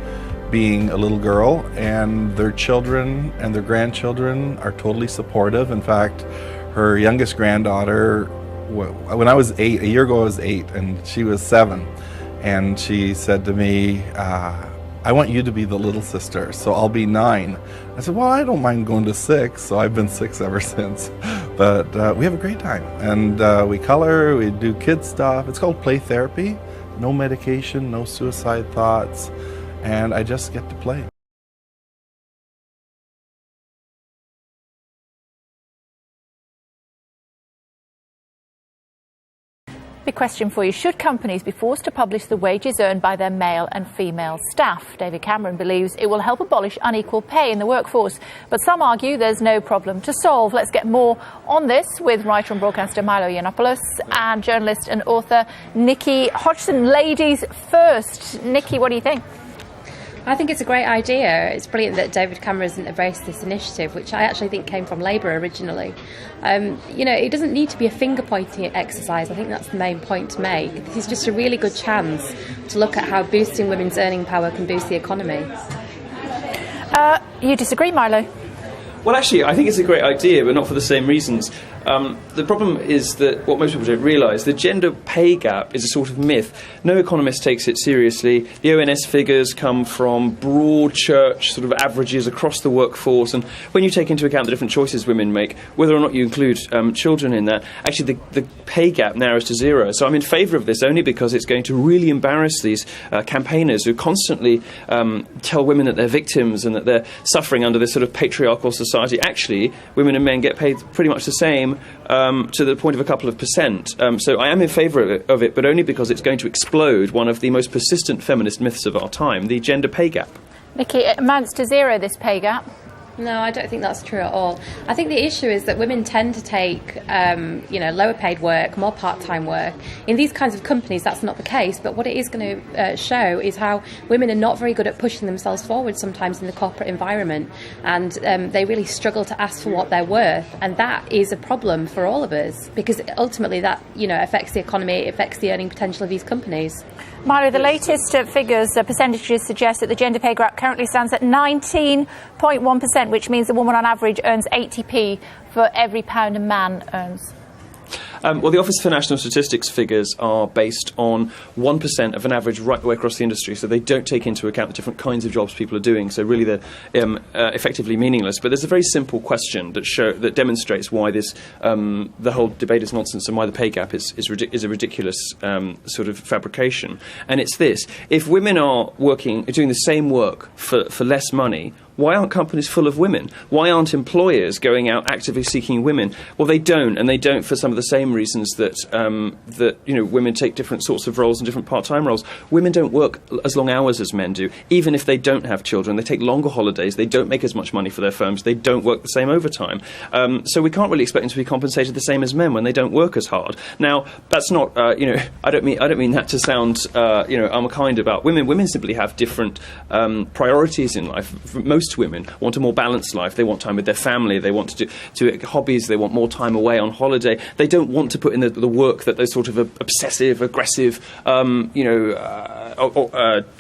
being a little girl, and their children and their grandchildren are totally supportive. In fact, her youngest granddaughter, when I was 8, a year ago I was 8, and she was 7. And she said to me, I want you to be the little sister, so I'll be 9. I said, well, I don't mind going to 6, so I've been 6 ever since. But we have a great time, and we color, we do kids stuff. It's called play therapy. No medication, no suicide thoughts, and I just get to play. Big question for you. Should companies be forced to publish the wages earned by their male and female staff? David Cameron believes it will help abolish unequal pay in the workforce, but some argue there's no problem to solve. Let's get more on this with writer and broadcaster Milo Yiannopoulos and journalist and author Nikki Hodgson. Ladies first. Nikki, what do you think? I think it's a great idea. It's brilliant that David Cameron hasn't embraced this initiative, which I actually think came from Labour originally. It doesn't need to be a finger-pointing exercise. I think that's the main point to make. This is just a really good chance to look at how boosting women's earning power can boost the economy. You disagree, Milo? Well, actually, I think it's a great idea, but not for the same reasons. The problem is that what most people don't realise, the gender pay gap is a sort of myth. No economist takes it seriously. The ONS figures come from broad church sort of averages across the workforce, and when you take into account the different choices women make, whether or not you include children in that, actually the pay gap narrows to 0. So I'm in favour of this only because it's going to really embarrass these campaigners who constantly tell women that they're victims and that they're suffering under this sort of patriarchal society. Actually, women and men get paid pretty much the same, to the point of a couple of percent. So I am in favour of it, but only because it's going to explode one of the most persistent feminist myths of our time, the gender pay gap. Nikki, it amounts to 0, this pay gap. No, I don't think that's true at all. I think the issue is that women tend to take, lower paid work, more part-time work. In these kinds of companies, that's not the case. But what it is going to show is how women are not very good at pushing themselves forward sometimes in the corporate environment. And they really struggle to ask for what they're worth. And that is a problem for all of us, because ultimately that, affects the economy, it affects the earning potential of these companies. Milo, the latest figures, percentages suggest that the gender pay gap currently stands at 19.1%, which means a woman on average earns 80p for every pound a man earns. Well, the Office for National Statistics figures are based on 1% of an average right the way across the industry, so they don't take into account the different kinds of jobs people are doing, so really they're effectively meaningless. But there's a very simple question that demonstrates why this the whole debate is nonsense and why the pay gap is a ridiculous sort of fabrication. And it's this: if women are doing the same work for less money, why aren't companies full of women? Why aren't employers going out actively seeking women? Well, they don't, and they don't for some of the same same reasons that women take different sorts of roles and different part-time roles. Women don't work as long hours as men do, even if they don't have children. They take longer holidays. They don't make as much money for their firms. They don't work the same overtime. So we can't really expect them to be compensated the same as men when they don't work as hard. Now, that's not, I don't mean that to sound, unkind about women. Women simply have different priorities in life. Most women want a more balanced life. They want time with their family. They want to do hobbies. They want more time away on holiday. They don't want to put in the work that those sort of obsessive, aggressive, sort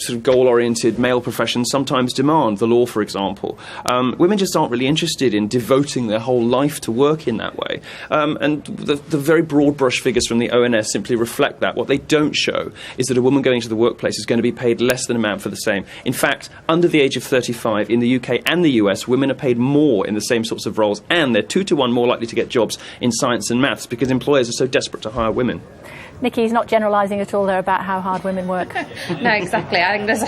of goal-oriented male professions sometimes demand. The law, for example. Women just aren't really interested in devoting their whole life to work in that way. And the very broad brush figures from the ONS simply reflect that. What they don't show is that a woman going to the workplace is going to be paid less than a man for the same. In fact, under the age of 35 in the UK and the US, women are paid more in the same sorts of roles, and they're 2 to 1 more likely to get jobs in science and maths because employers are so desperate to hire women. Nikki's not generalising at all there about how hard women work. No, exactly. I think there's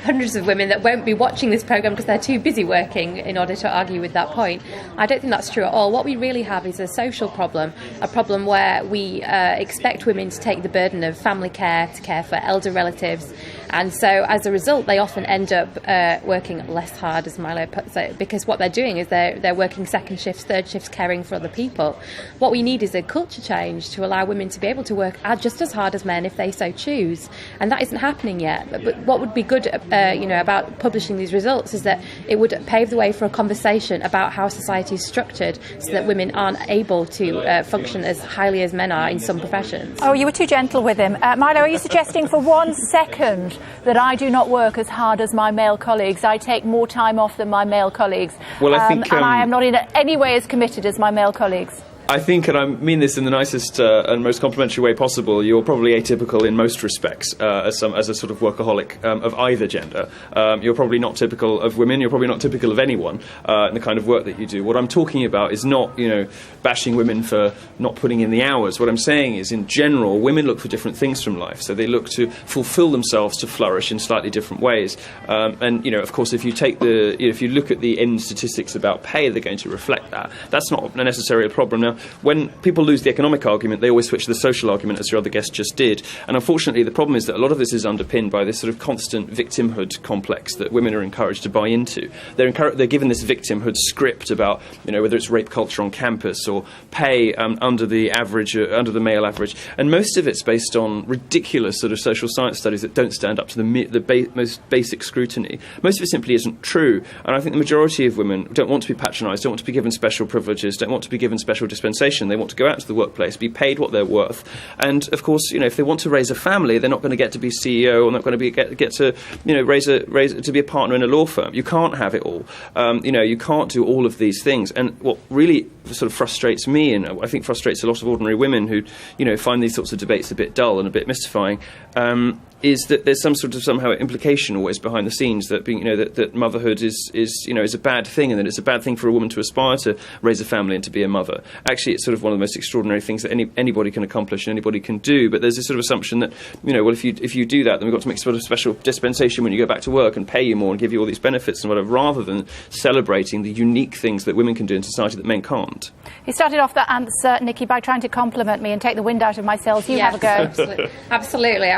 hundreds of women that won't be watching this programme because they're too busy working in order to argue with that point. I don't think that's true at all. What we really have is a social problem, a problem where we expect women to take the burden of family care, to care for elder relatives, and so as a result they often end up working less hard, as Milo puts it, because what they're doing is they're working second shifts, third shifts, caring for other people. What we need is a culture change to allow women to be able to work just as hard as men if they so choose, and that isn't happening yet. But what would be good about publishing these results is that it would pave the way for a conversation about how society is structured so that women aren't able to function as highly as men are in some professions. Oh, you were too gentle with him. Milo, are you suggesting for 1 second that I do not work as hard as my male colleagues? I take more time off than my male colleagues. Well, I think, and I am not in any way as committed as my male colleagues. I think, and I mean this in the nicest and most complimentary way possible, you're probably atypical in most respects as a sort of workaholic of either gender. You're probably not typical of women. You're probably not typical of anyone in the kind of work that you do. What I'm talking about is not, bashing women for not putting in the hours. What I'm saying is, in general, women look for different things from life. So they look to fulfill themselves to flourish in slightly different ways. And of course, if you take if you look at the end statistics about pay, they're going to reflect that. That's not necessarily a problem. Now, when people lose the economic argument, they always switch to the social argument, as your other guest just did. And unfortunately, the problem is that a lot of this is underpinned by this sort of constant victimhood complex that women are encouraged to buy into. They're given this victimhood script about, whether it's rape culture on campus or pay under the male average. And most of it's based on ridiculous sort of social science studies that don't stand up to the most basic scrutiny. Most of it simply isn't true. And I think the majority of women don't want to be patronised, don't want to be given special privileges, don't want to be given special dispensation. They want to go out to the workplace, be paid what they're worth. And of course, if they want to raise a family, they're not going to get to be CEO or not going to get to to be a partner in a law firm. You can't have it all. You can't do all of these things. And what really sort of frustrates me, and I think frustrates a lot of ordinary women who find these sorts of debates a bit dull and a bit mystifying, is that there's some sort of somehow implication always behind the scenes that being that motherhood is a bad thing, and that it's a bad thing for a woman to aspire to raise a family and to be a mother. Actually, it's sort of one of the most extraordinary things that anybody can accomplish and anybody can do. But there's this sort of assumption that if you do that, then we've got to make sort of special dispensation when you go back to work and pay you more and give you all these benefits and whatever, rather than celebrating the unique things that women can do in society that men can't. You started off that answer, Nikki, by trying to compliment me and take the wind out of my sails. You have a go. Absolutely.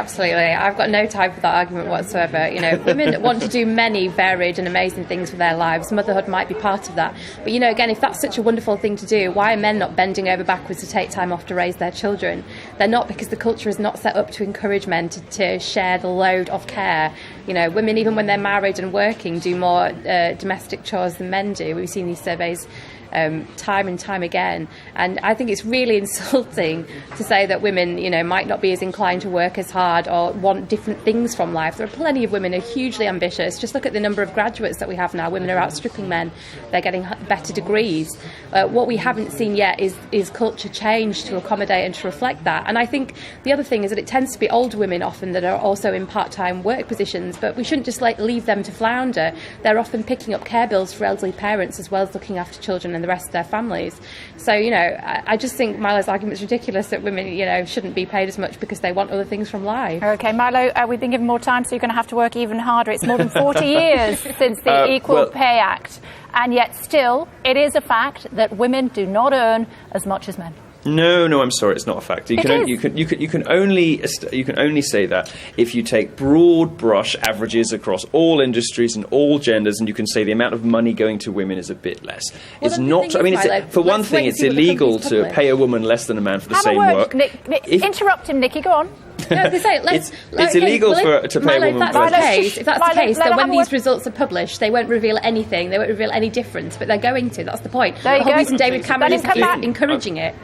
I've got no time for that argument whatsoever. Women want to do many varied and amazing things for their lives. Motherhood might be part of that. But, again, if that's such a wonderful thing to do, why are men not bending over backwards to take time off to raise their children? They're not, because the culture is not set up to encourage men to share the load of care. Women, even when they're married and working, do more domestic chores than men do. We've seen these surveys time and time again, and I think it's really insulting to say that women might not be as inclined to work as hard or want different things from life. There are plenty of women who are hugely ambitious. Just look at the number of graduates that we have now. Women are outstripping men. They're getting better degrees. What we haven't seen yet is culture change to accommodate and to reflect that. And I think the other thing is that it tends to be older women often that are also in part-time work positions, but we shouldn't just leave them to flounder. They're often picking up care bills for elderly parents as well as looking after children and the rest of their families. So, I just think Milo's argument is ridiculous that women, shouldn't be paid as much because they want other things from life. OK, Milo, we've been given more time, so you're going to have to work even harder. It's more than 40 years since the Equal Pay Act, and yet still, it is a fact that women do not earn as much as men. No, I'm sorry, it's not a fact. You can only say that if you take broad brush averages across all industries and all genders, and you can say the amount of money going to women is a bit less. Well, It's not. I mean, for one thing, it's illegal to pay a woman less than a man for the same work. Nick, interrupt him, Nikki. Go on. No, they say, it's illegal to pay a woman. If that's the case, then when these results are published, they won't reveal anything. They won't reveal any difference, but they're going to. That's the point. The whole reason David Cameron is encouraging it.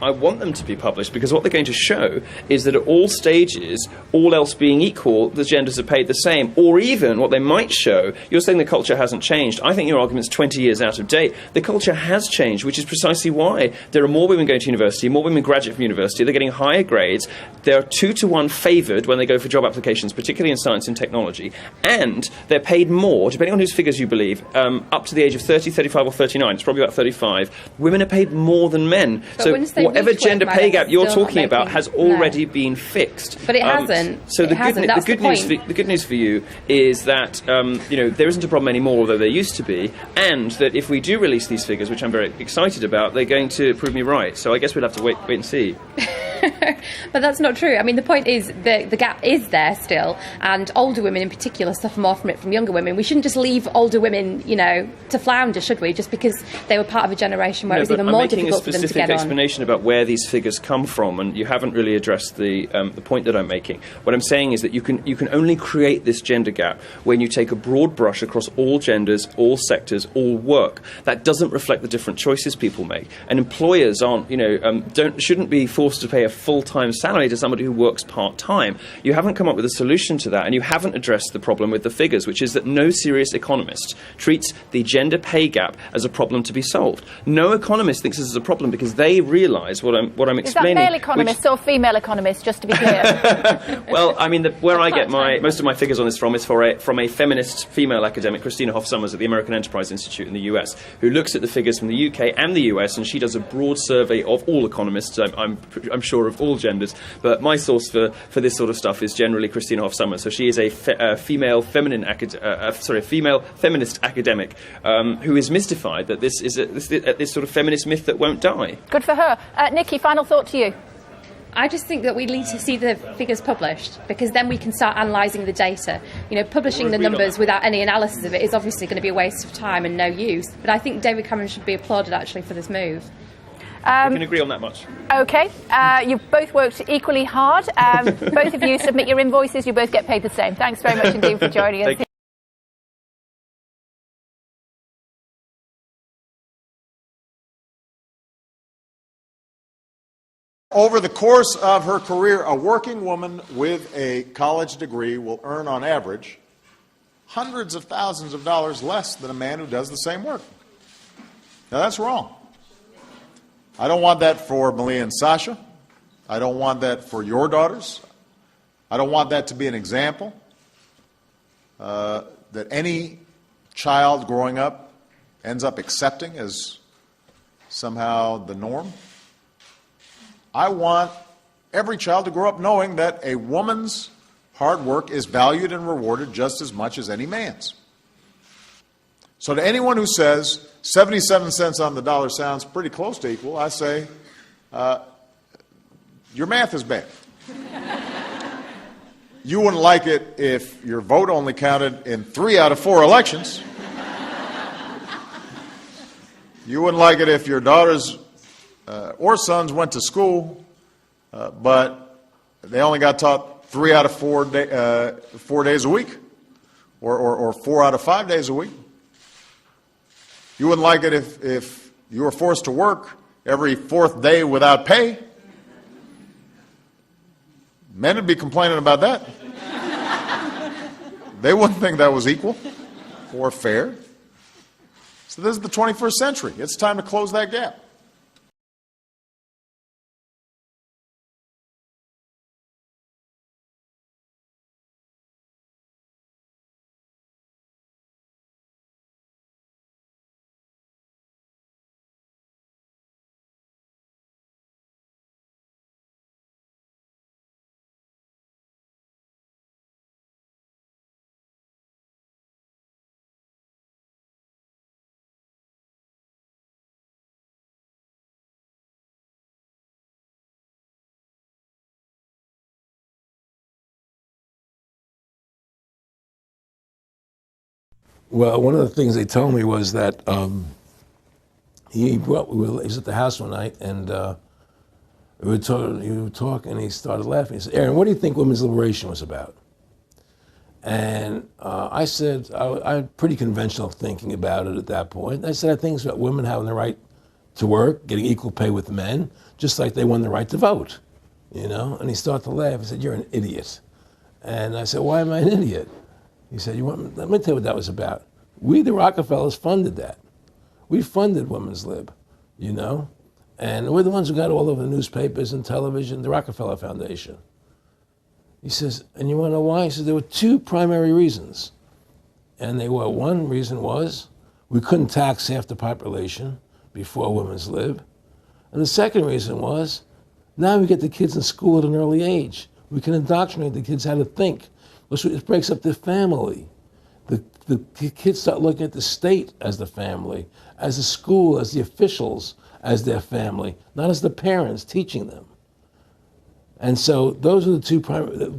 I want them to be published because what they're going to show is that at all stages, all else being equal, the genders are paid the same. Or even what they might show, you're saying the culture hasn't changed. I think your argument's 20 years out of date. The culture has changed, which is precisely why there are more women going to university, more women graduate from university, they're getting higher grades, they're 2-to-1 favoured when they go for job applications, particularly in science and technology, and they're paid more, depending on whose figures you believe, up to the age of 30, 35 or 39, it's probably about 35, women are paid more than men. So whatever gender pay gap you're talking about has already been fixed. But it hasn't. So the good news for you is that there isn't a problem anymore, although there used to be, and that if we do release these figures, which I'm very excited about, they're going to prove me right. So I guess we'll have to wait and see. But that's not true. I mean, the point is the gap is there still, and older women in particular suffer more from it from younger women. We shouldn't just leave older women, to flounder, should we? Just because they were part of a generation where it was even more difficult for them to get on. I'm making a specific explanation about where these figures come from, and you haven't really addressed the point that I'm making. What I'm saying is that you can only create this gender gap when you take a broad brush across all genders, all sectors, all work. That doesn't reflect the different choices people make, and employers shouldn't be forced to pay a full-time salary to somebody who works part-time. You haven't come up with a solution to that, and you haven't addressed the problem with the figures, which is that no serious economist treats the gender pay gap as a problem to be solved. No economist thinks this is a problem because they realise what I'm explaining. Is that male economist or female economist, just to be clear? Well, I mean, where I get most of my figures on this from is from a feminist female academic, Christina Hoff Sommers at the American Enterprise Institute in the US, who looks at the figures from the UK and the US, and she does a broad survey of all economists, I'm sure of all genders, but my source for this sort of stuff is generally Christina Hoff Sommers. So she is a female feminist academic who is mystified that this is this sort of feminist myth that won't die. Good for her. Nikki, final thought to you. I just think that we need to see the figures published, because then we can start analysing the data. Publishing the numbers without any analysis of it is obviously going to be a waste of time and no use. But I think David Cameron should be applauded, actually, for this move. I can agree on that much. OK. You've both worked equally hard. Both of you submit your invoices. You both get paid the same. Thanks very much indeed for joining us. Over the course of her career, a working woman with a college degree will earn, on average, hundreds of thousands of dollars less than a man who does the same work. Now, that's wrong. I don't want that for Malia and Sasha. I don't want that for your daughters. I don't want that to be an example that any child growing up ends up accepting as somehow the norm. I want every child to grow up knowing that a woman's hard work is valued and rewarded just as much as any man's. So to anyone who says 77 cents on the dollar sounds pretty close to equal, I say, your math is bad. You wouldn't like it if your vote only counted in 3 out of 4 elections. You wouldn't like it if your daughters or sons went to school, but they only got taught 3 out of 4 days a week, or 4 out of 5 days a week. You wouldn't like it if you were forced to work every 4th day without pay. Men would be complaining about that. They wouldn't think that was equal or fair. So this is the 21st century. It's time to close that gap. Well, one of the things they told me was that he was at the house one night, and we were talking, and he started laughing. He said, "Aaron, what do you think women's liberation was about?" And I said, I had pretty conventional thinking about it at that point. I said, I think it's about women having the right to work, getting equal pay with men, just like they won the right to vote, And he started to laugh. He said, "You're an idiot." And I said, "Why am I an idiot?" He said, let me tell you what that was about. We, the Rockefellers, funded that. We funded women's lib, And we're the ones who got all over the newspapers and television, the Rockefeller Foundation. He says, and you want to know why? He says, there were two primary reasons. And one reason was we couldn't tax half the population before women's lib. And the second reason was, now we get the kids in school at an early age. We can indoctrinate the kids how to think. It breaks up the family. The kids start looking at the state as the family, as the school, as the officials, as their family, not as the parents teaching them. And so those are the two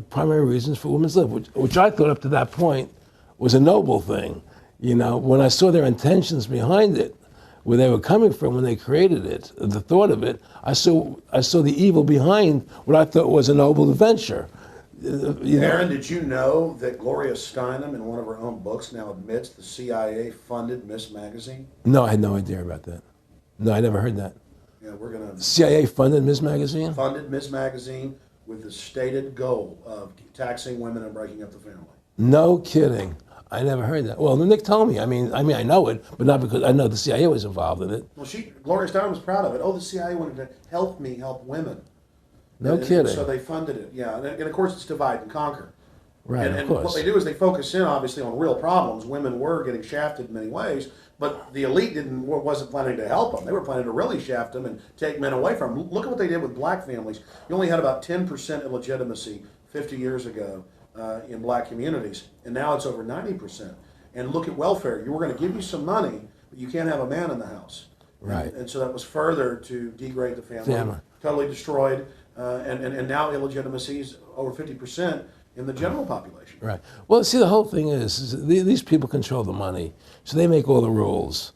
primary reasons for women's lib, which I thought up to that point was a noble thing. When I saw their intentions behind it, where they were coming from when they created it, the thought of it, I saw the evil behind what I thought was a noble venture. Aaron, did you know that Gloria Steinem, in one of her own books, now admits the CIA funded Miss Magazine? No, I had no idea about that. No, I never heard that. Yeah, we're going to... CIA funded Miss Magazine? Funded Miss Magazine with the stated goal of taxing women and breaking up the family. No kidding. I never heard that. Well, Nick told me. I mean, I know it, but not because I know the CIA was involved in it. Well, Gloria Steinem was proud of it. Oh, the CIA wanted to help women. No kidding. So they funded it, yeah. And of course, it's divide and conquer. Right, and of course. What they do is they focus in, obviously, on real problems. Women were getting shafted in many ways, but the elite wasn't planning to help them. They were planning to really shaft them and take men away from them. Look at what they did with black families. You only had about 10% illegitimacy 50 years ago in black communities, and now it's over 90%. And look at welfare. You were going to give you some money, but you can't have a man in the house. Right. And so that was further to degrade the family. Totally destroyed. And now illegitimacy is over 50% in the general population. Right. Well, see, the whole thing is these people control the money, so they make all the rules.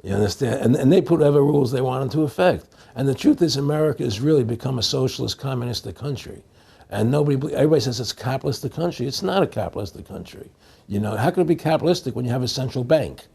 You understand? And they put whatever rules they want into effect. And the truth is, America has really become a socialist, communistic country. And everybody says it's a capitalistic country. It's not a capitalistic country. How can it be capitalistic when you have a central bank?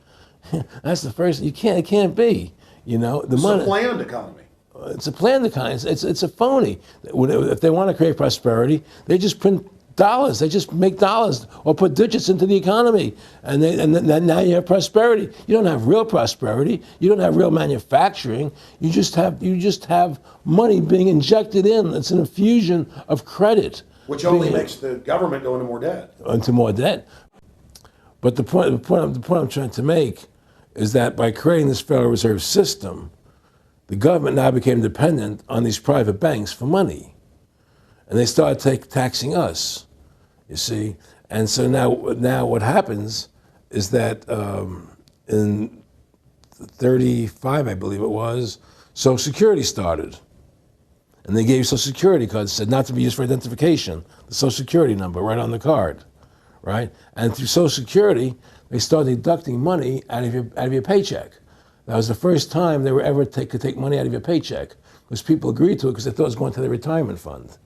That's the first. It can't be. The money. It's a planned economy. It's a planned economy. It's a phony. If they want to create prosperity, they just print dollars. They just make dollars or put digits into the economy, and then now you have prosperity. You don't have real prosperity. You don't have real manufacturing. You just have money being injected in. It's an infusion of credit, which only makes the government go into more debt. Into more debt. But the point I'm trying to make is that by creating this Federal Reserve System, the government now became dependent on these private banks for money. And they started taxing us, you see. And so now what happens is that in 35, I believe it was, Social Security started. And they gave you Social Security cards, said not to be used for identification, the Social Security number right on the card, right? And through Social Security, they started deducting money out of your paycheck. That was the first time they were ever could take money out of your paycheck, because people agreed to it because they thought it was going to their retirement fund.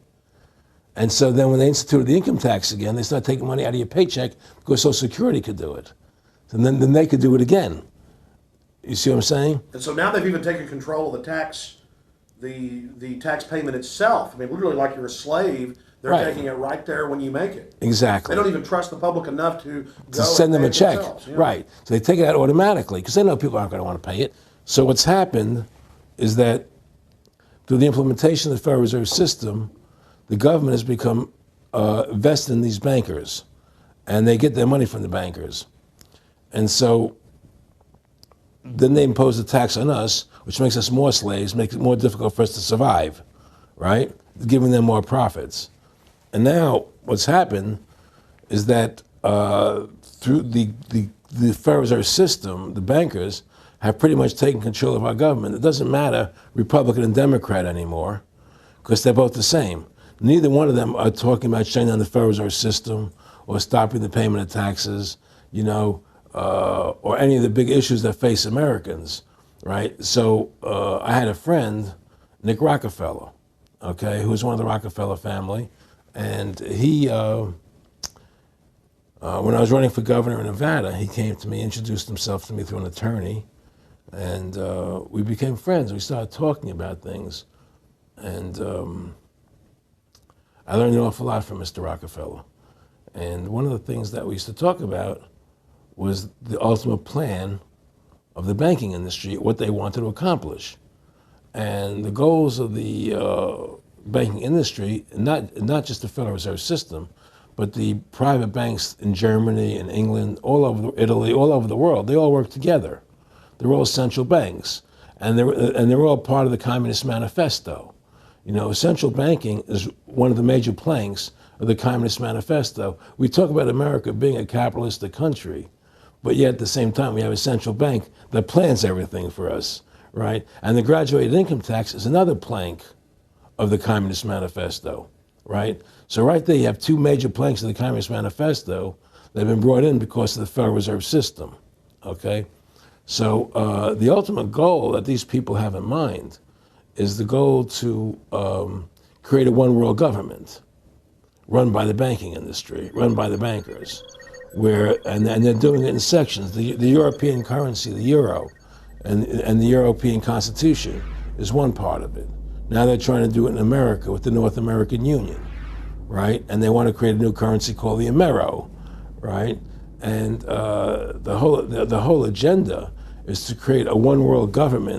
And so then when they instituted the income tax again, they started taking money out of your paycheck because Social Security could do it. And then they could do it again. You see what I'm saying? And so now they've even taken control of the tax payment itself. I mean, literally like you're a slave. They're taking it right there when you make it. Exactly. They don't even trust the public enough to send them a check. Right. So they take it out automatically because they know people aren't going to want to pay it. So what's happened is that through the implementation of the Federal Reserve System, the government has become vested in these bankers, and they get their money from the bankers. And so then they impose a tax on us, which makes us more slaves, makes it more difficult for us to survive, right? Giving them more profits. And now what's happened is that through the Federal Reserve System, the bankers have pretty much taken control of our government. It doesn't matter Republican and Democrat anymore, because they're both the same. Neither one of them are talking about shutting down the Federal Reserve System or stopping the payment of taxes, or any of the big issues that face Americans, right? So I had a friend, Nick Rockefeller, okay, who was one of the Rockefeller family, and he, when I was running for governor in Nevada, he came to me, introduced himself to me through an attorney, and we became friends. We started talking about things, and I learned an awful lot from Mr. Rockefeller. And one of the things that we used to talk about was the ultimate plan of the banking industry, what they wanted to accomplish. And the goals of the banking industry, not just the Federal Reserve System, but the private banks in Germany and England, all over Italy, all over the world, they all work together. They're all central banks, and they're all part of the Communist Manifesto. You know, central banking is one of the major planks of the Communist Manifesto. We talk about America being a capitalistic country, but yet at the same time we have a central bank that plans everything for us, right? And the graduated income tax is another plank of the Communist Manifesto, right? So right there you have two major planks of the Communist Manifesto that have been brought in because of the Federal Reserve System, okay? So the ultimate goal that these people have in mind is the goal to create a one world government run by the banking industry, run by the bankers, and they're doing it in sections. The European currency, the euro, and the European Constitution is one part of it. Now they're trying to do it in America with the North American Union, right? And they want to create a new currency called the Amero, right? And the whole agenda is to create a one world government